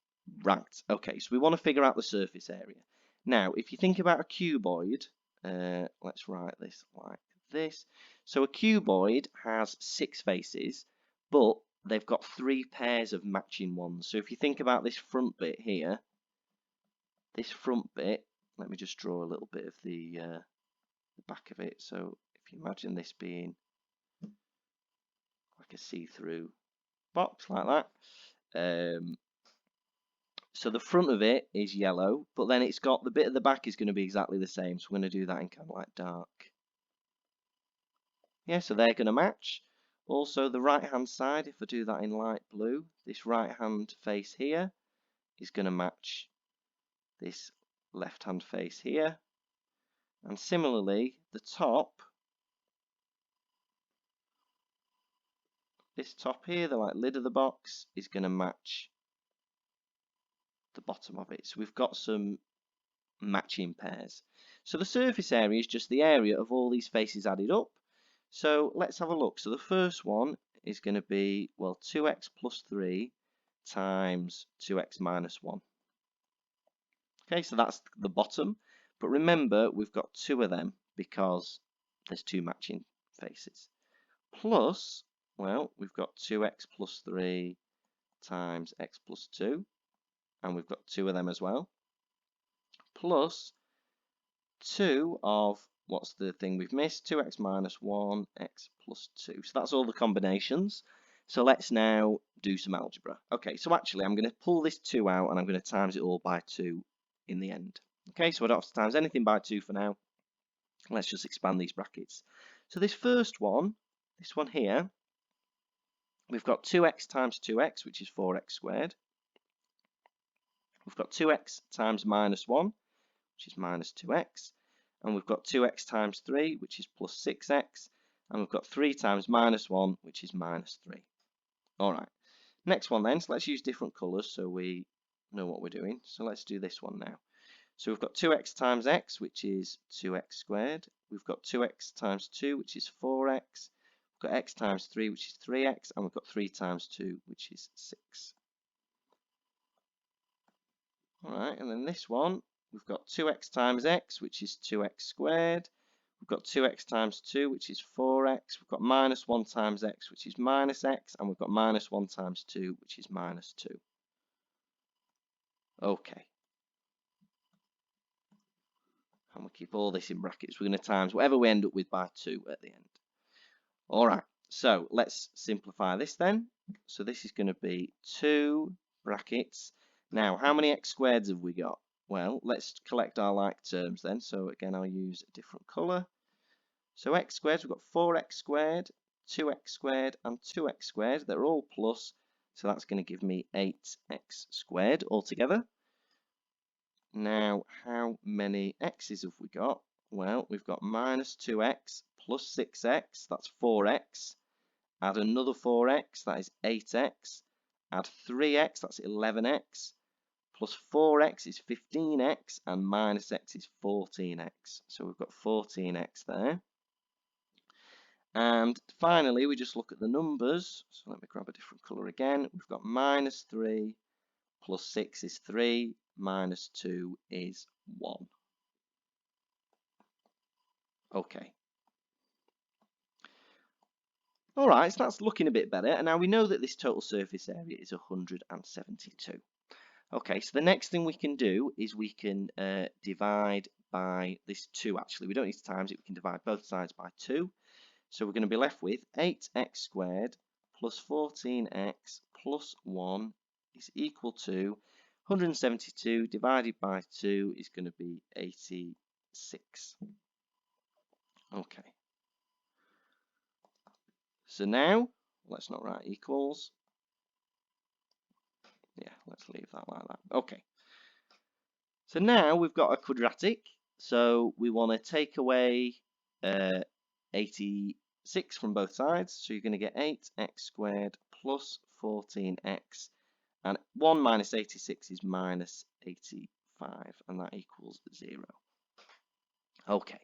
Right, okay, so we want to figure out the surface area. Now, if you think about a cuboid, let's write this like this. So a cuboid has 6 faces, but they've got 3 pairs of matching ones. So if you think about this front bit here, this front bit, let me just draw a little bit of the back of it. So if you imagine this being like a see-through box like that. So the front of it is yellow, but then it's got the bit at the back is going to be exactly the same. So we're going to do that in kind of like dark. Yeah, so they're going to match. Also the right hand side, if I do that in light blue, this right hand face here is going to match this left hand face here. And similarly, the top, this top here, the like lid of the box, is going to match the bottom of it. So we've got some matching pairs. So the surface area is just the area of all these faces added up. So let's have a look. So the first one is going to be, well, 2x plus 3 times 2x minus 1. Okay, so that's the bottom. But remember, we've got 2 of them because there's 2 matching faces. Plus, well, we've got 2x plus 3 times x plus 2. And we've got 2 of them as well. Plus 2 of, what's the thing we've missed? 2x minus 1, x plus 2. So that's all the combinations. So let's now do some algebra. Okay, so actually I'm going to pull this 2 out and I'm going to times it all by 2 in the end. Okay, so I don't have to times anything by 2 for now. Let's just expand these brackets. So this first one, this one here, we've got 2x times 2x, which is 4x squared. We've got 2x times minus 1, which is minus 2x. And we've got 2x times 3, which is plus 6x. And we've got 3 times minus 1, which is minus 3. All right. Next one then, so let's use different colours so we know what we're doing. So let's do this one now. So we've got 2x times x, which is 2x squared. We've got 2x times 2, which is 4x. We've got x times 3, which is 3x. And we've got 3 times 2, which is 6. All right, and then this one, we've got 2x times x, which is 2x squared. We've got 2x times 2, which is 4x. We've got minus 1 times x, which is minus x. And we've got minus 1 times 2, which is minus 2. Okay. And we'll keep all this in brackets. We're going to times whatever we end up with by 2 at the end. All right. So let's simplify this then. So this is going to be 2 brackets. Now, how many x squareds have we got? Well, let's collect our like terms then. So again, I'll use a different colour. So x squared, we've got 4x squared, 2x squared, and 2x squared. They're all plus, so that's going to give me 8x squared altogether. Now, how many x's have we got? Well, we've got minus 2x plus 6x, that's 4x. Add another 4x, that is 8x. Add 3x, that's 11x. Plus 4x is 15x, and minus x is 14x. So we've got 14x there. And finally, we just look at the numbers. So let me grab a different colour again. We've got minus 3 plus 6 is 3, minus 2 is 1. Okay. Alright, so that's looking a bit better. And now we know that this total surface area is 172. Okay, so the next thing we can do is we can divide by this 2 actually. We don't need to times it, we can divide both sides by 2. So we're going to be left with 8x squared plus 14x plus 1 is equal to 172 divided by 2 is going to be 86. Okay. So now, let's not write equals. Yeah, let's leave that like that. Okay. So now we've got a quadratic. So we want to take away 86 from both sides. So you're going to get 8x squared plus 14x. And 1 minus 86 is minus 85. And that equals 0. Okay.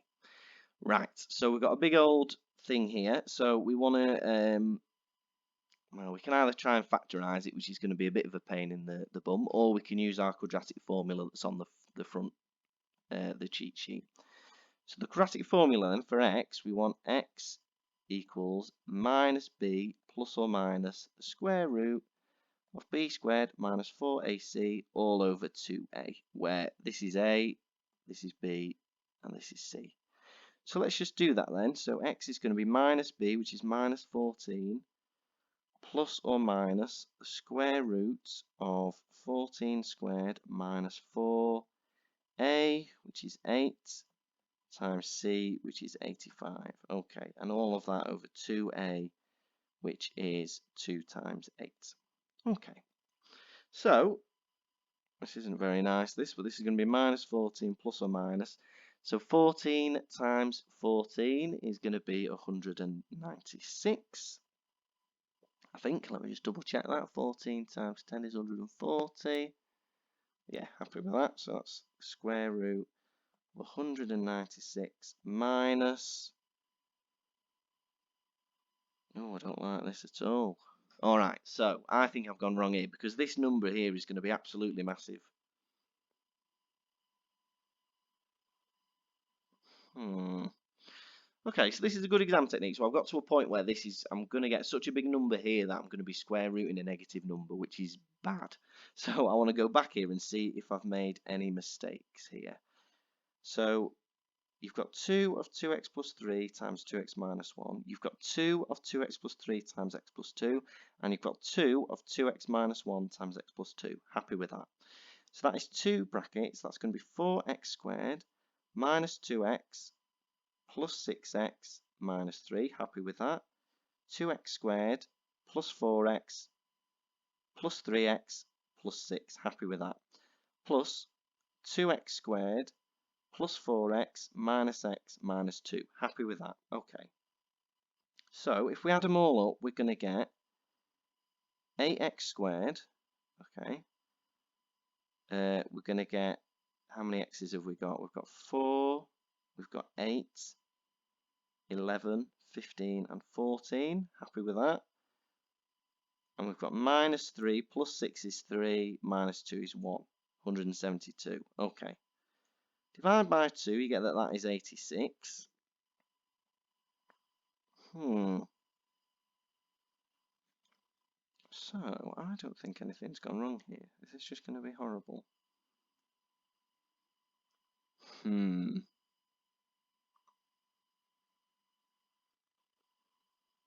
Right. So we've got a big old thing here. So we want to... well, we can either try and factorise it, which is going to be a bit of a pain in the bum, or we can use our quadratic formula that's on the front, the cheat sheet. So the quadratic formula then for x, we want x equals minus b plus or minus the square root of b squared minus 4ac all over 2a, where this is a, this is b, and this is c. So let's just do that then. So x is going to be minus b, which is minus 14, plus or minus the square root of 14 squared minus 4a, which is 8, times c, which is 85. Okay, and all of that over 2a, which is 2 times 8. Okay, so this isn't very nice, but this is going to be minus 14 plus or minus. So 14 times 14 is going to be 196. I think, let me just double check that. 14 times 10 is 140. Yeah, happy with that. So that's square root of 196 minus... oh, I don't like this at all. Alright, so I think I've gone wrong here because this number here is going to be absolutely massive. Okay, so this is a good exam technique. So I've got to a point where this is, I'm going to get such a big number here that I'm going to be square rooting a negative number, which is bad. So I want to go back here and see if I've made any mistakes here. So you've got 2 of 2x plus 3 times 2x minus 1. You've got 2 of 2x plus 3 times x plus 2. And you've got 2 of 2x minus 1 times x plus 2. Happy with that. So that is 2 brackets. That's going to be 4x squared minus 2x plus 6x minus 3. Happy with that. 2x squared plus 4x plus 3x plus 6. Happy with that. Plus 2x squared plus 4x minus x minus 2. Happy with that. Okay. So if we add them all up, we're going to get 8x squared. Okay. We're going to get, how many x's have we got? We've got 4, we've got 8, 11, 15, and 14. Happy with that. And we've got minus 3 plus 6 is 3, minus 2 is 1. 172. Okay. Divide by 2, you get that that is 86. So, I don't think anything's gone wrong here. This is just going to be horrible.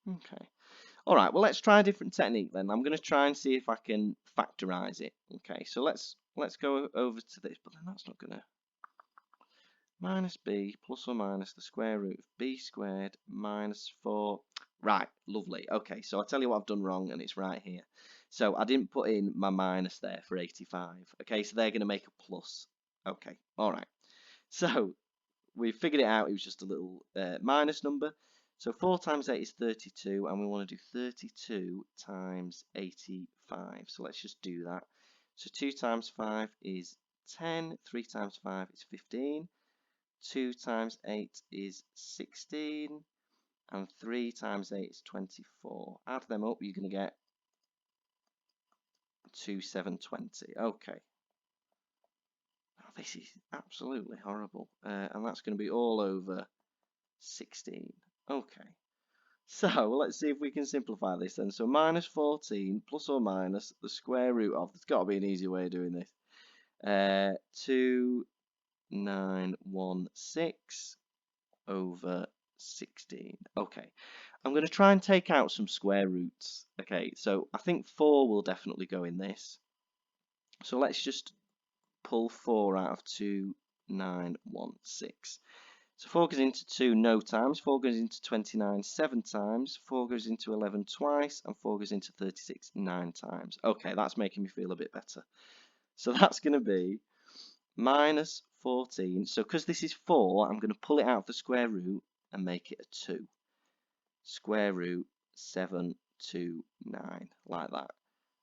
Okay. All right, well, let's try a different technique then. I'm going to try and see if I can factorize it. Okay, so let's go over to this, but then that's not going to... minus b plus or minus the square root of b squared minus 4. Right, lovely. Okay, so I'll tell you what I've done wrong, and it's right here. So I didn't put in my minus there for 85. Okay, so they're going to make a plus. Okay, all right. So we figured it out. It was just a little minus number. So 4 times 8 is 32, and we want to do 32 times 85. So let's just do that. So 2 times 5 is 10, 3 times 5 is 15, 2 times 8 is 16, and 3 times 8 is 24. Add them up, you're going to get 2720. Okay. Oh, this is absolutely horrible. And that's going to be all over 16. Okay. So let's see if we can simplify this then. So minus 14 plus or minus the square root of, there's got to be an easier way of doing this. 2916 over 16. Okay. I'm going to try and take out some square roots. Okay, so I think 4 will definitely go in this. So let's just pull 4 out of 2916. So 4 goes into 2 no times, 4 goes into 29 7 times, 4 goes into 11 twice, and 4 goes into 36 9 times. Okay, that's making me feel a bit better. So that's going to be minus 14. So because this is 4, I'm going to pull it out of the square root and make it a 2. Square root 729, like that.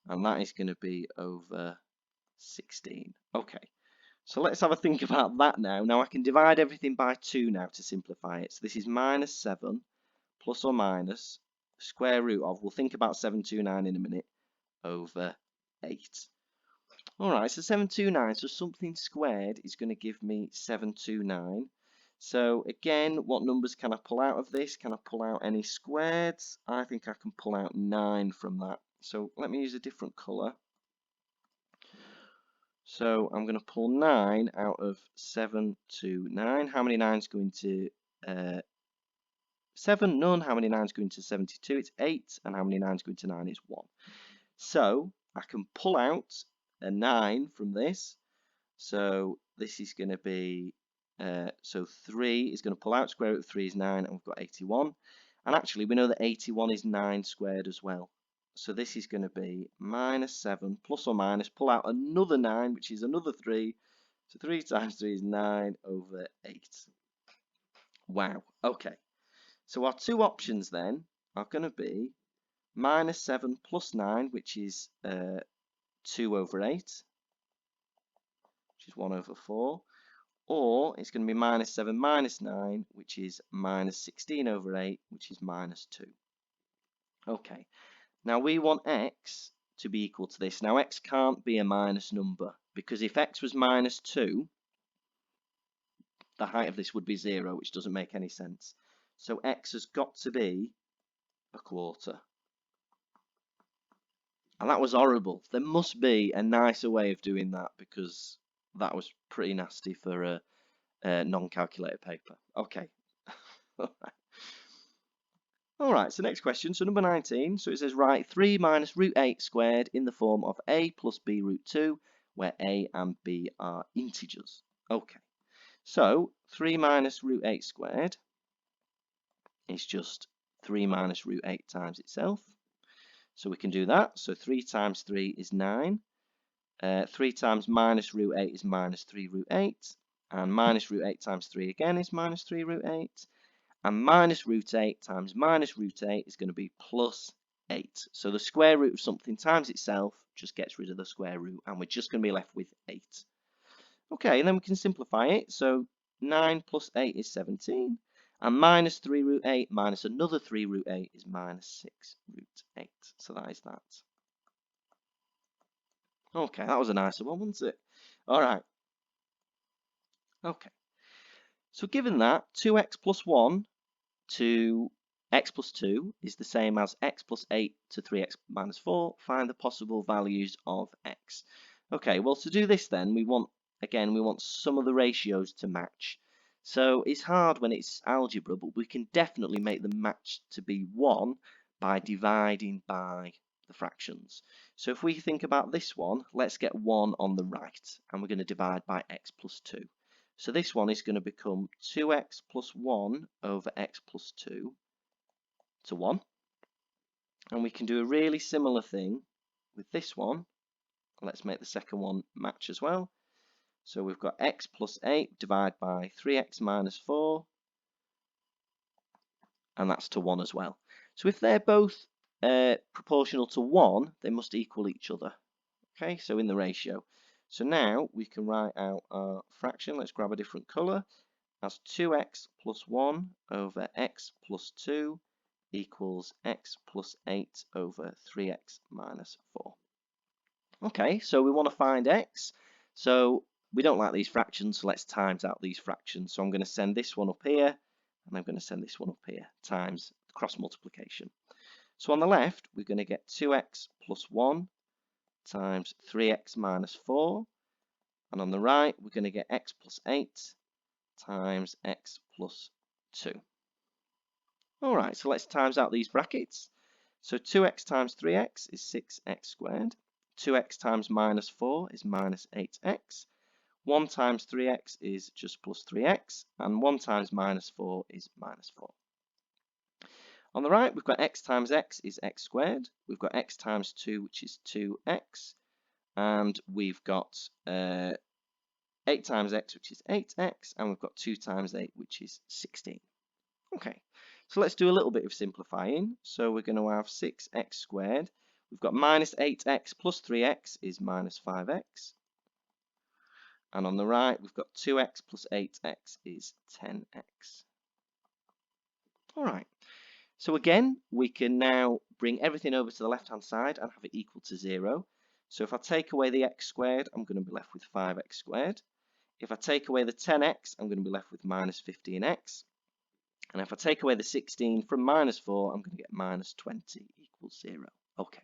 And that is going to be over 16. Okay. So let's have a think about that now. Now I can divide everything by 2 now to simplify it. So this is minus 7 plus or minus square root of, we'll think about 729 in a minute, over 8. Alright, so 729, so something squared is going to give me 729. So again, what numbers can I pull out of this? Can I pull out any squareds? I think I can pull out 9 from that. So let me use a different colour. So I'm going to pull 9 out of 729. How many 9s go into 7? None. How many 9s go into 72? It's 8. And how many 9s go into 9? It's 1. So I can pull out a 9 from this. So this is going to be, so 3 is going to pull out, square root of 3 is 9, and we've got 81. And actually we know that 81 is 9 squared as well. So this is going to be minus 7 plus or minus, pull out another 9, which is another 3. So 3 times 3 is 9 over 8. Wow, okay. So our two options then are going to be minus 7 plus 9, which is 2 over 8, which is 1 over 4. Or it's going to be minus 7 minus 9, which is minus 16 over 8, which is minus 2. Okay. Now we want x to be equal to this. Now x can't be a minus number, because if x was minus 2, the height of this would be 0, which doesn't make any sense. So x has got to be a quarter. And that was horrible. There must be a nicer way of doing that, because that was pretty nasty for a non-calculated paper. Okay. Alright, so next question, so number 19, so it says write 3 minus root 8 squared in the form of a plus b root 2, where a and b are integers. Okay, so 3 minus root 8 squared is just 3 minus root 8 times itself. So we can do that, so 3 times 3 is 9, 3 times minus root 8 is minus 3 root 8, and minus root 8 times 3 again is minus 3 root 8. And minus root 8 times minus root 8 is going to be plus 8. So the square root of something times itself just gets rid of the square root, and we're just going to be left with 8. Okay, and then we can simplify it. So 9 plus 8 is 17. And minus 3 root 8 minus another 3 root 8 is minus 6 root 8. So that is that. Okay, that was a nicer one, wasn't it? All right. Okay. So given that, 2x plus 1 to x plus 2 is the same as x plus 8 to 3x minus 4. Find the possible values of x. Okay, well, to do this then, we want some of the ratios to match. So it's hard when it's algebra, but we can definitely make them match to be 1 by dividing by the fractions. So if we think about this one, let's get 1 on the right, and we're going to divide by x plus 2. So this one is going to become 2x plus 1 over x plus 2 to 1. And we can do a really similar thing with this one. Let's make the second one match as well. So we've got x plus 8 divided by 3x minus 4, and that's to 1 as well. So if they're both proportional to 1, they must equal each other. Okay, so in the ratio. So now we can write out our fraction. Let's grab a different colour. As 2x plus 1 over x plus 2 equals x plus 8 over 3x minus 4. Okay, so we want to find x. So we don't like these fractions, so let's times out these fractions. So I'm going to send this one up here, and I'm going to send this one up here, times cross multiplication. So on the left, we're going to get 2x plus 1 times 3x minus 4. And on the right, we're going to get x plus 8 times x plus 2. All right, so let's times out these brackets. So 2x times 3x is 6x squared. 2x times minus 4 is minus 8x. 1 times 3x is just plus 3x. And 1 times minus 4 is minus 4. On the right, we've got x times x is x squared. We've got x times 2, which is 2x. And we've got 8 times x, which is 8x. And we've got 2 times 8, which is 16. Okay, so let's do a little bit of simplifying. So we're going to have 6x squared. We've got minus 8x plus 3x is minus 5x. And on the right, we've got 2x plus 8x is 10x. All right, so again, we can now bring everything over to the left-hand side and have it equal to 0. So if I take away the x squared, I'm going to be left with 5x squared. If I take away the 10x, I'm going to be left with minus 15x. And if I take away the 16 from minus 4, I'm going to get minus 20 equals 0. Okay.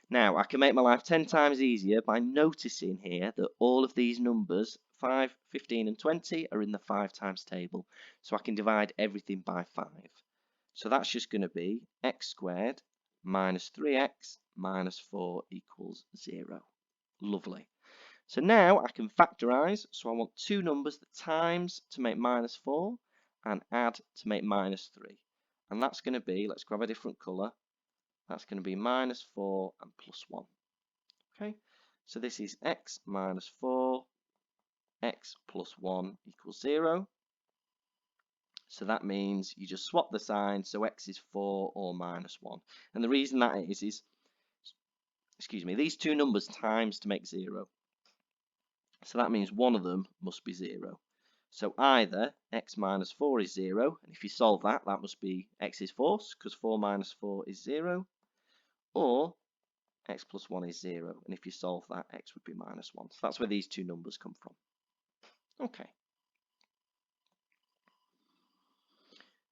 Now, I can make my life 10 times easier by noticing here that all of these numbers, 5, 15, and 20, are in the 5 times table. So I can divide everything by 5. So that's just going to be x squared minus 3x minus 4 equals 0. Lovely. So now I can factorise. So I want two numbers that times to make minus 4 and add to make minus 3. And that's going to be, let's grab a different colour, that's going to be minus 4 and plus 1. Okay, so this is x minus 4, x plus 1 equals 0. So that means you just swap the sign, so x is 4 or minus 1. And the reason that is, excuse me, these two numbers times to make 0. So that means one of them must be 0. So either x minus 4 is 0, and if you solve that, that must be x is 4, because 4 minus 4 is 0, or x plus 1 is 0, and if you solve that, x would be minus 1. So that's where these two numbers come from. Okay.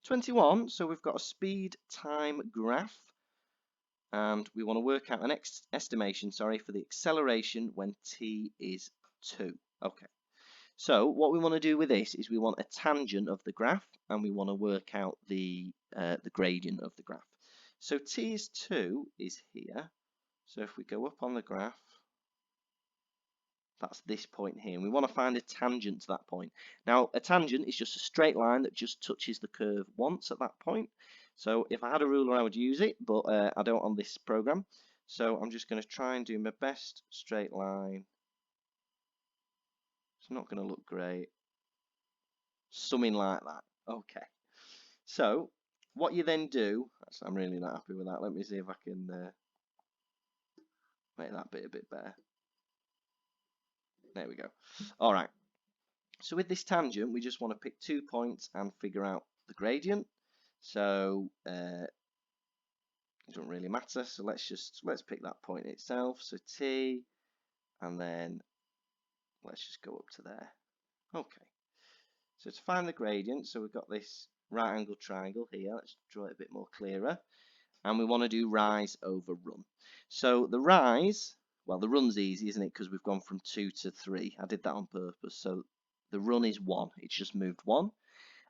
21, so we've got a speed time graph, and we want to work out an estimation, for the acceleration when t is 2. Okay. So what we want to do with this is we want a tangent of the graph, and we want to work out the gradient of the graph. So t is 2 is here. So if we go up on the graph, that's this point here, and we want to find a tangent to that point. Now, a tangent is just a straight line that just touches the curve once at that point. So if I had a ruler, I would use it, but I don't on this program. So I'm just going to try and do my best straight line. It's not going to look great. Something like that. Okay. So what you then do, actually, I'm really not happy with that. Let me see if I can make that bit a bit better. There we go. All right. So with this tangent, we just want to pick 2 points and figure out the gradient. So it doesn't really matter. So let's pick that point itself. So t, and then let's just go up to there. Okay. So to find the gradient, so we've got this right angle triangle here. Let's draw it a bit more clearer. And we want to do rise over run. So the rise, well, the run's easy, isn't it? Because we've gone from 2 to 3. I did that on purpose. So The run is 1. It's just moved 1.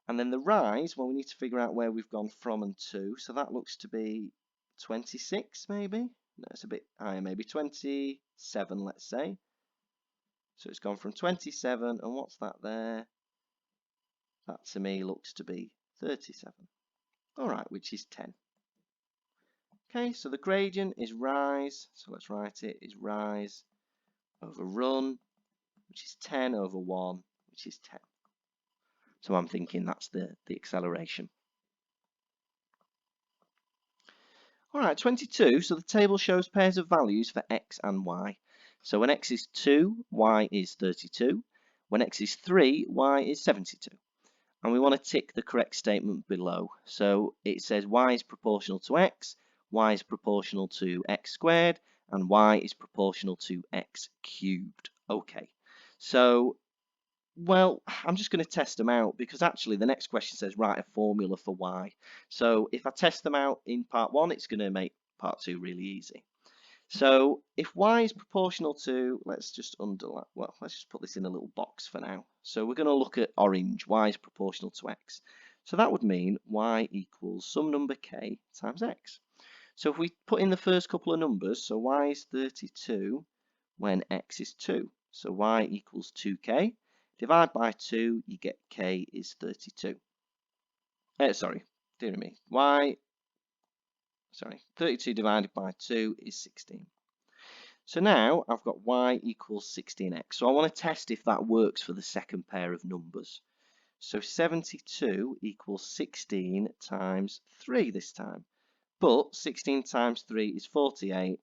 And then the rise, well, we need to figure out where we've gone from and to. So that looks to be 26, maybe? No, it's a bit higher, maybe 27, let's say. So it's gone from 27, and what's that there? That to me looks to be 37. All right, which is 10. Okay, so the gradient is rise, so let's write it, is rise over run, which is 10 over 1, which is 10. So I'm thinking that's the acceleration. All right, 22, so the table shows pairs of values for x and y. So when x is 2, y is 32. When x is 3, y is 72. And we want to tick the correct statement below. So it says y is proportional to x, y is proportional to x squared, and y is proportional to x cubed. Okay, so, well, I'm just going to test them out because actually the next question says write a formula for y. So if I test them out in part 1, it's going to make part 2 really easy. So if y is proportional to, let's just underline, well, let's just put this in a little box for now. So we're going to look at orange, y is proportional to x. So that would mean y equals some number k times x. So if we put in the first couple of numbers, so y is 32 when x is 2. So y equals 2k. Divide by 2, you get k is 32. Sorry, dear me. 32 divided by 2 is 16. So now I've got y equals 16x. So I want to test if that works for the second pair of numbers. So 72 equals 16 times 3 this time. But 16 times 3 is 48,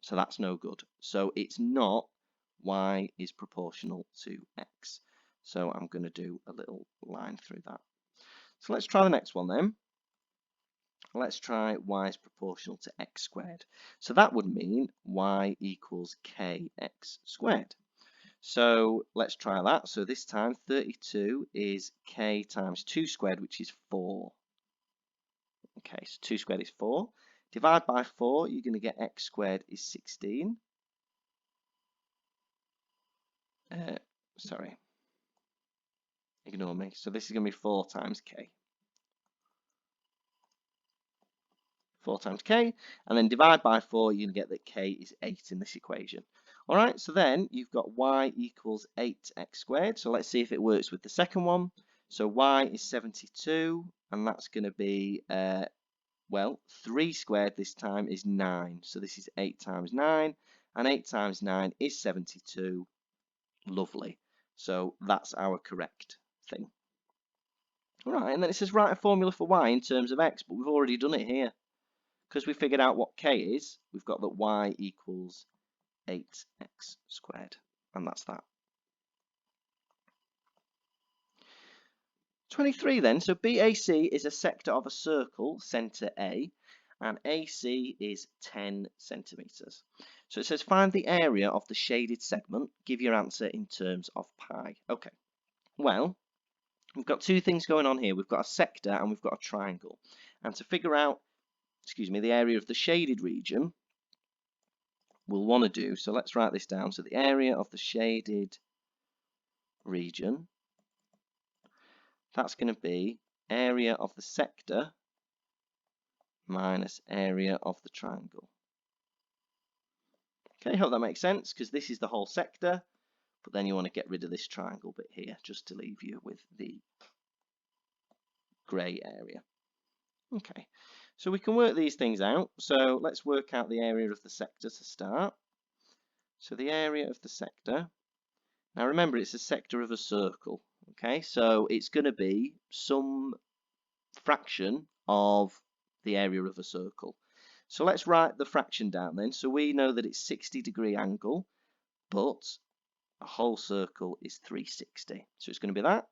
so that's no good. So it's not y is proportional to x. So I'm going to do a little line through that. So let's try the next one then. Let's try y is proportional to x squared. So that would mean y equals kx squared. So let's try that. So this time 32 is k times 2 squared, which is 4. Okay, so 2 squared is 4. Divide by 4, you're going to get x squared is 16. Sorry, ignore me. So this is going to be 4 times k. 4 times k, and then divide by 4, you're going to get that k is 8 in this equation. All right, so then you've got y equals 8x squared. So let's see if it works with the second one. So y is 72, and that's going to be, well, 3 squared this time is 9. So this is 8 times 9, and 8 times 9 is 72. Lovely. So that's our correct thing. All right, and then it says write a formula for y in terms of x, but we've already done it here. Because we figured out what k is, we've got that y equals 8x squared, and that's that. 23 then, so BAC is a sector of a circle, centre A, and AC is 10 centimetres. So it says find the area of the shaded segment, give your answer in terms of pi. Okay, well, we've got two things going on here. We've got a sector and we've got a triangle. And to figure out, the area of the shaded region, we'll want to do, so let's write this down. So the area of the shaded region, that's going to be area of the sector minus area of the triangle. Okay, hope that makes sense, because this is the whole sector, but then you want to get rid of this triangle bit here, just to leave you with the grey area. Okay, so we can work these things out. So let's work out the area of the sector to start. So the area of the sector, now remember it's a sector of a circle, okay, so it's going to be some fraction of the area of a circle. So let's write the fraction down then. So we know that it's 60-degree angle, but a whole circle is 360. So it's going to be that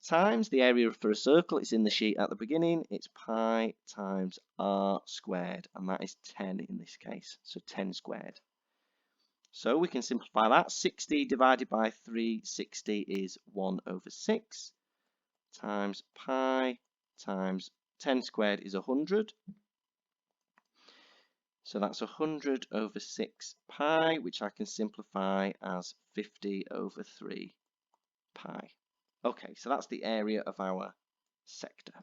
times the area for a circle. It's in the sheet at the beginning. It's pi times r squared, and that is 10 in this case. So 10 squared. So we can simplify that. 60 divided by 360 is 1 over 6 times pi times 10 squared is 100. So that's 100 over 6 pi, which I can simplify as 50 over 3 pi. Okay, so that's the area of our sector.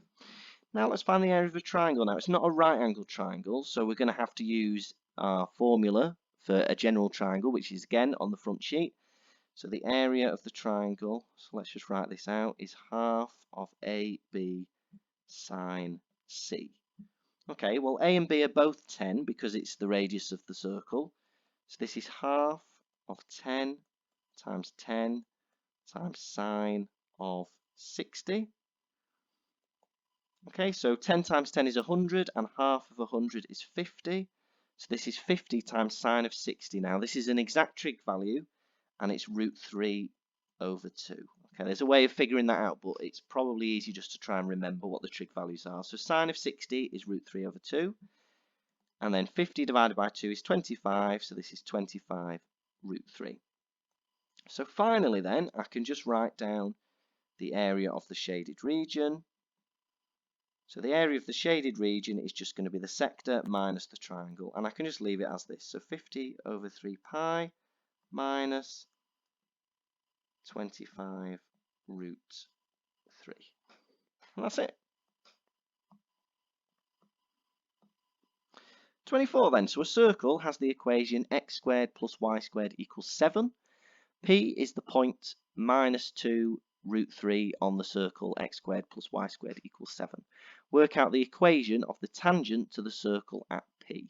Now let's find the area of a triangle. Now it's not a right angled triangle, so we're going to have to use our formula for a general triangle, which is again on the front sheet. So the area of the triangle, so let's just write this out, is half of AB sine C. Okay, well A and B are both 10 because it's the radius of the circle. So this is half of 10 times 10 times sine of 60. Okay, so 10 times 10 is 100 and half of 100 is 50. So this is 50 times sine of 60. Now this is an exact trig value and it's root 3 over 2. Okay, there's a way of figuring that out, but it's probably easy just to try and remember what the trig values are. So sine of 60 is root 3 over 2. And then 50 divided by 2 is 25. So this is 25 root 3. So finally then, I can just write down the area of the shaded region. So the area of the shaded region is just going to be the sector minus the triangle. And I can just leave it as this. So 50 over 3 pi minus 25 root 3. And that's it. 24 then. So a circle has the equation x squared plus y squared equals 7. P is the point minus 2 root 3 on the circle x squared plus y squared equals 7. Work out the equation of the tangent to the circle at P.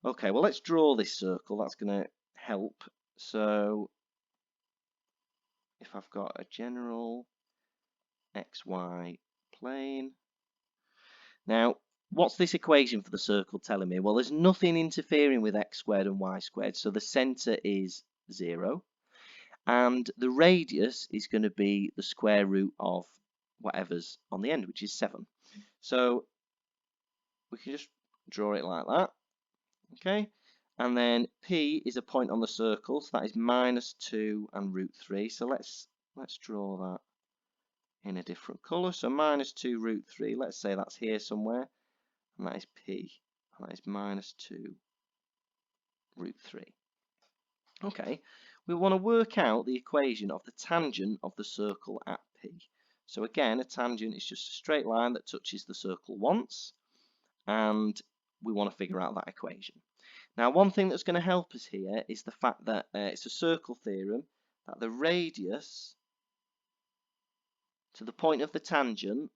Okay, well let's draw this circle. That's going to help. So if I've got a general xy plane. Now, what's this equation for the circle telling me? Well, there's nothing interfering with x squared and y squared, so the centre is 0. And the radius is going to be the square root of whatever's on the end, which is 7. So we can just draw it like that. Okay, and then P is a point on the circle, so that is minus 2 and root 3. So let's draw that in a different colour. So minus 2 root 3, let's say that's here somewhere, and that is P, and that is minus 2 root 3. Okay, we want to work out the equation of the tangent of the circle at P. So again, a tangent is just a straight line that touches the circle once, and we want to figure out that equation. Now, one thing that's going to help us here is the fact that it's a circle theorem, that the radius to the point of the tangent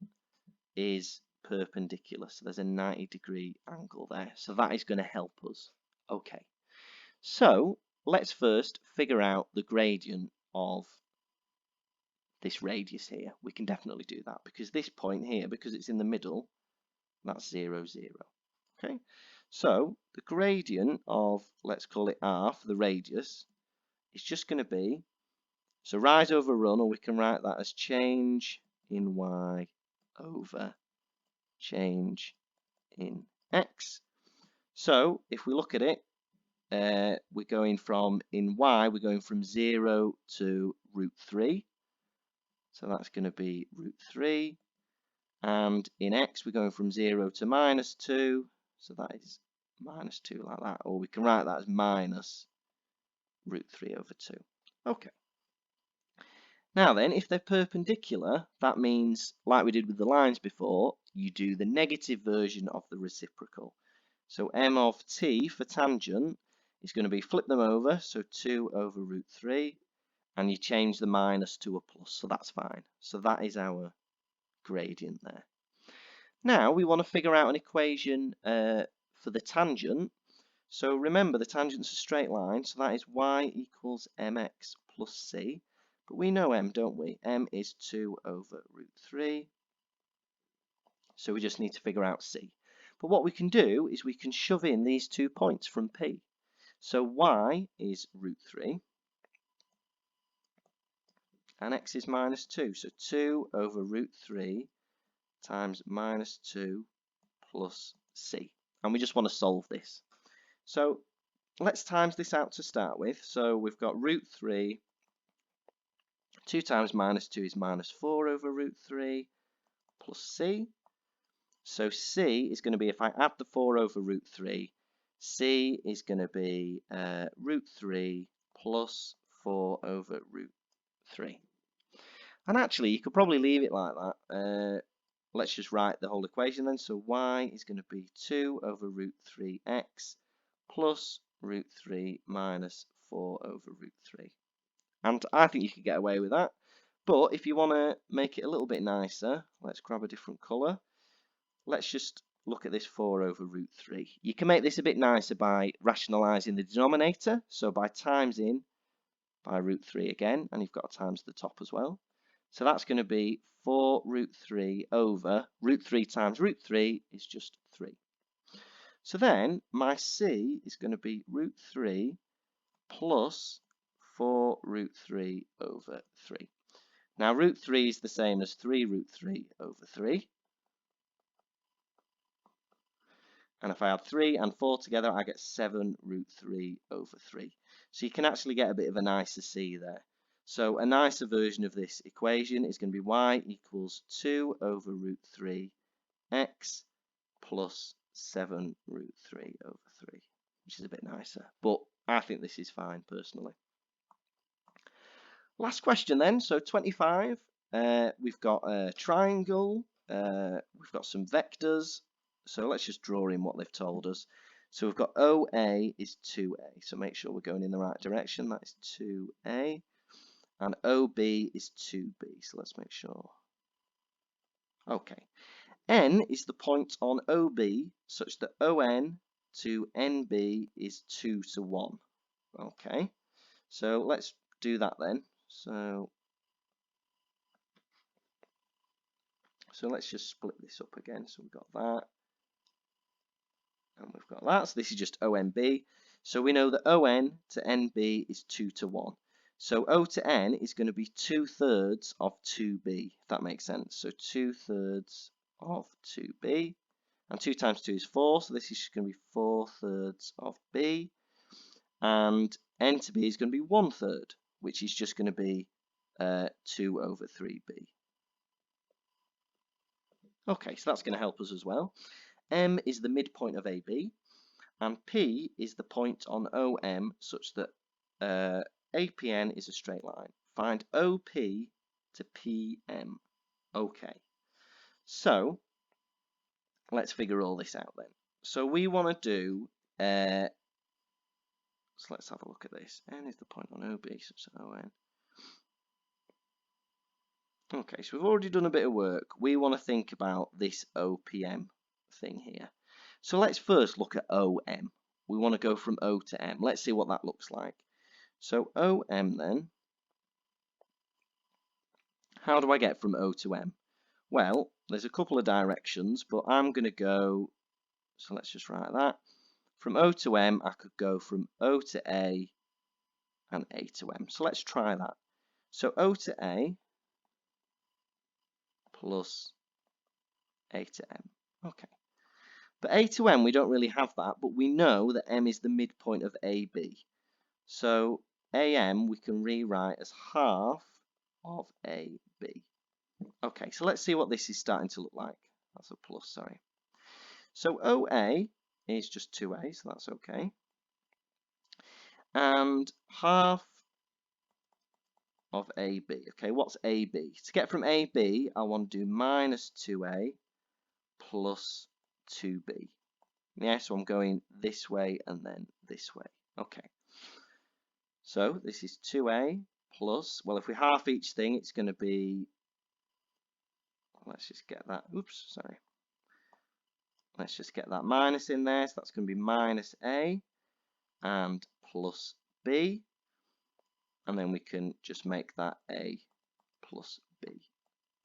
is perpendicular. So there's a 90-degree angle there. So that is going to help us. Okay, so let's first figure out the gradient of this radius here. We can definitely do that because this point here, because it's in the middle, that's 0, 0. Okay, so the gradient of, let's call it r for the radius, is just going to be, so rise over run, or we can write that as change in y over change in x. So if we look at it, we're going from, in y, we're going from 0 to root 3. So that's going to be root 3. And in x, we're going from 0 to minus 2. So that is minus 2 like that. Or we can write that as minus root 3 over 2. Okay. Now then, if they're perpendicular, that means, like we did with the lines before, you do the negative version of the reciprocal. So m of t for tangent is going to be, flip them over, so 2 over root 3, and you change the minus to a plus, so that's fine. So that is our gradient there. Now we want to figure out an equation for the tangent. So remember, the tangent's a straight line, so that is y equals mx plus c. But we know m, don't we? M is 2 over root 3. So we just need to figure out c. But what we can do is we can shove in these 2 points from P. So y is root 3. And x is minus 2. So 2 over root 3 times minus 2 plus c. And we just want to solve this. So let's times this out to start with. So we've got root 3. 2 times minus 2 is minus 4 over root 3 plus c. So c is going to be, if I add the 4 over root 3, c is going to be root 3 plus 4 over root 3. And actually, you could probably leave it like that. Let's just write the whole equation then. So y is going to be 2 over root 3x plus root 3 minus 4 over root 3. And I think you could get away with that. But if you want to make it a little bit nicer, let's grab a different colour. Let's just look at this 4 over root 3. You can make this a bit nicer by rationalising the denominator. So by times in by root 3 again, and you've got a times the top as well. So that's going to be 4 root 3 over root 3 times root 3 is just 3. So then my c is going to be root 3 plus 4 root 3 over 3. Now root 3 is the same as 3 root 3 over 3. And if I add 3 and 4 together, I get 7 root 3 over 3. So you can actually get a bit of a nicer c there. So a nicer version of this equation is going to be y equals 2 over root 3 x plus 7 root 3 over 3, which is a bit nicer. But I think this is fine personally. Last question then. So 25, we've got a triangle, we've got some vectors. So let's just draw in what they've told us. So we've got OA is 2A. So make sure we're going in the right direction. That is 2A. And OB is 2B. So let's make sure. Okay. N is the point on OB such that ON to NB is 2 to 1. Okay. So let's do that then. So let's just split this up again. So we've got that. And we've got that. So this is just ONB. So we know that ON to NB is 2 to 1. So O to N is going to be 2/3 of 2B, if that makes sense. So 2/3 of 2B. And 2 times 2 is 4. So this is just going to be 4/3 of B. And N to B is going to be 1/3, which is just going to be 2 over 3B. Okay, so that's going to help us as well. M is the midpoint of AB, and P is the point on OM such that APN is a straight line. Find OP to PM. Okay, so let's figure all this out then. So we want to do, so let's have a look at this. N is the point on OB such that ON. Okay, so we've already done a bit of work. We want to think about this OPM thing here. So let's first look at OM. We want to go from O to M. Let's see what that looks like. So OM then, how do I get from O to M? Well, there's a couple of directions, but I'm going to go, so let's just write that. From O to M, I could go from O to A and A to M. So let's try that. So O to A plus A to M. Okay. But A to M, we don't really have that, but we know that M is the midpoint of AB. So AM we can rewrite as half of AB. Okay, so let's see what this is starting to look like. That's a plus, sorry. So OA is just 2A, so that's okay. And half of AB. Okay, what's AB? To get from AB, I want to do minus 2A plus 2B. Yeah, so I'm going this way and then this way. Okay. So this is 2A plus, well, if we half each thing, it's going to be, let's just get that, oops, sorry. Let's just get that minus in there. So that's going to be minus A and plus B. And then we can just make that A plus B.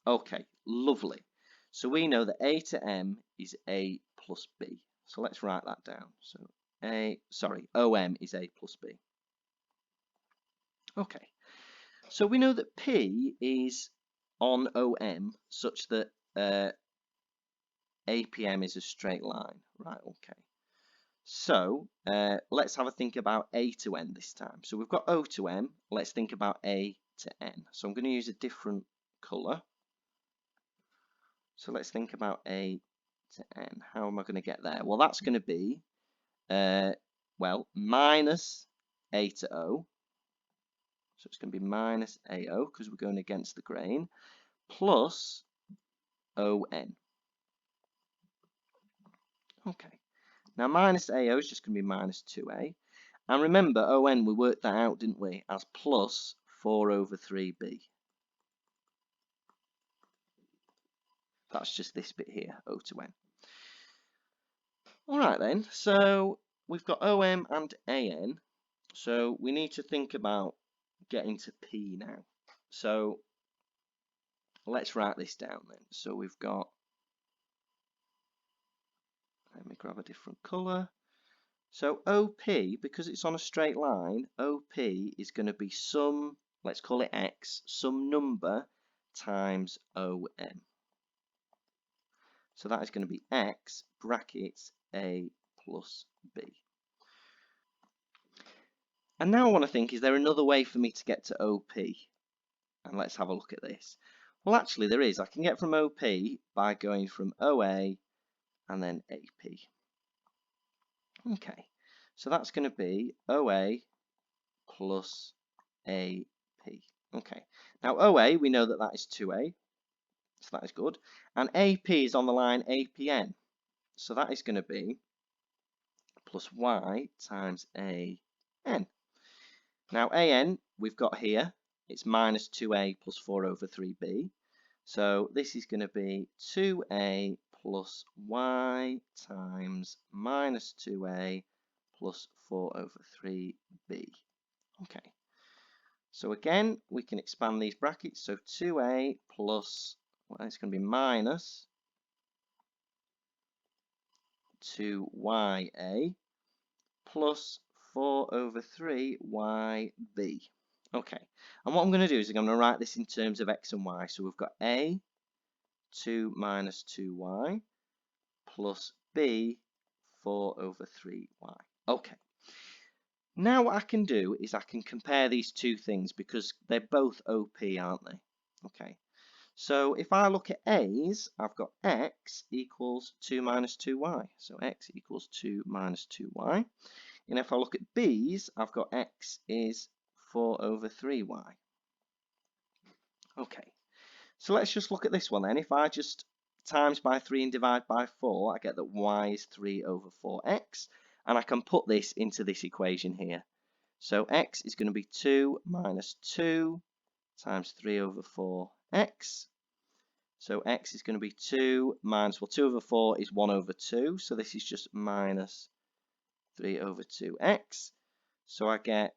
Okay, lovely. So we know that A to M is A plus B. So let's write that down. So OM is A plus B. Okay, so we know that P is on OM such that APM is a straight line. Right, okay. So let's have a think about A to N this time. So we've got O to M. Let's think about A to N. So I'm going to use a different colour. So let's think about A to N. How am I going to get there? Well, that's going to be, well, minus A to O. so it's going to be minus AO because we're going against the grain, plus ON. Okay, now minus AO is just going to be minus 2A. And remember, ON, we worked that out, didn't we, as plus 4 over 3B. That's just this bit here, O to N. Alright then, so we've got OM and AN, so we need to think about getting to P now. So let's write this down then. So we've got, let me grab a different colour. So OP, because it's on a straight line, OP is going to be some, let's call it X, some number times OM. So that is going to be X brackets A plus B. And now I want to think, is there another way for me to get to OP? And let's have a look at this. Well, actually there is. I can get from OP by going from OA and then AP. Okay, so that's going to be OA plus AP. Okay, now OA, we know that that is 2A, so that is good. And AP is on the line APN, so that is going to be plus Y times AN. Now AN, we've got here, it's minus 2A plus 4 over 3B. So this is going to be 2A plus Y times minus 2A plus 4 over 3B. Okay. So again, we can expand these brackets. So 2A plus, well, it's going to be minus 2YA plus 4 over 3YB. Okay, and what I'm going to do is I'm going to write this in terms of X and Y. So we've got A, 2 minus 2Y, plus B, 4 over 3Y. Okay, now what I can do is I can compare these two things because they're both OP, aren't they? Okay, so if I look at A's, I've got X equals 2 minus 2Y. So X equals 2 minus 2Y. And if I look at B's, I've got X is 4 over 3Y. Okay, so let's just look at this one then. If I just times by 3 and divide by 4, I get that Y is 3 over 4X. And I can put this into this equation here. So X is going to be 2 minus 2 times 3 over 4X. So X is going to be 2 minus, well, 2 over 4 is 1 over 2. So this is just minus 3 over 2x. So I get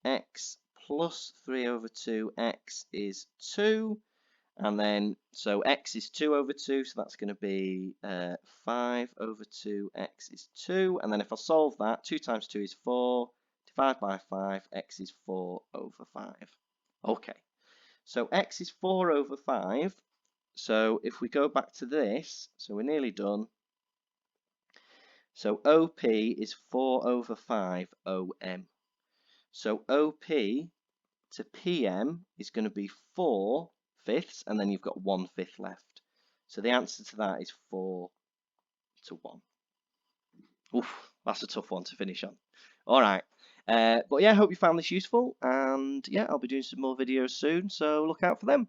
x plus 3 over 2, x is 2. And then, so x is 2 over 2, so that's going to be 5 over 2, x is 2. And then if I solve that, 2 times 2 is 4, divide by 5, x is 4 over 5. Okay, so x is 4 over 5. So if we go back to this, so we're nearly done. So OP is 4 over 5 OM. So OP to PM is going to be 4/5, and then you've got 1/5 left. So the answer to that is 4 to 1. Oof, that's a tough one to finish on. All right. But yeah, I hope you found this useful, and yeah, I'll be doing some more videos soon, so look out for them.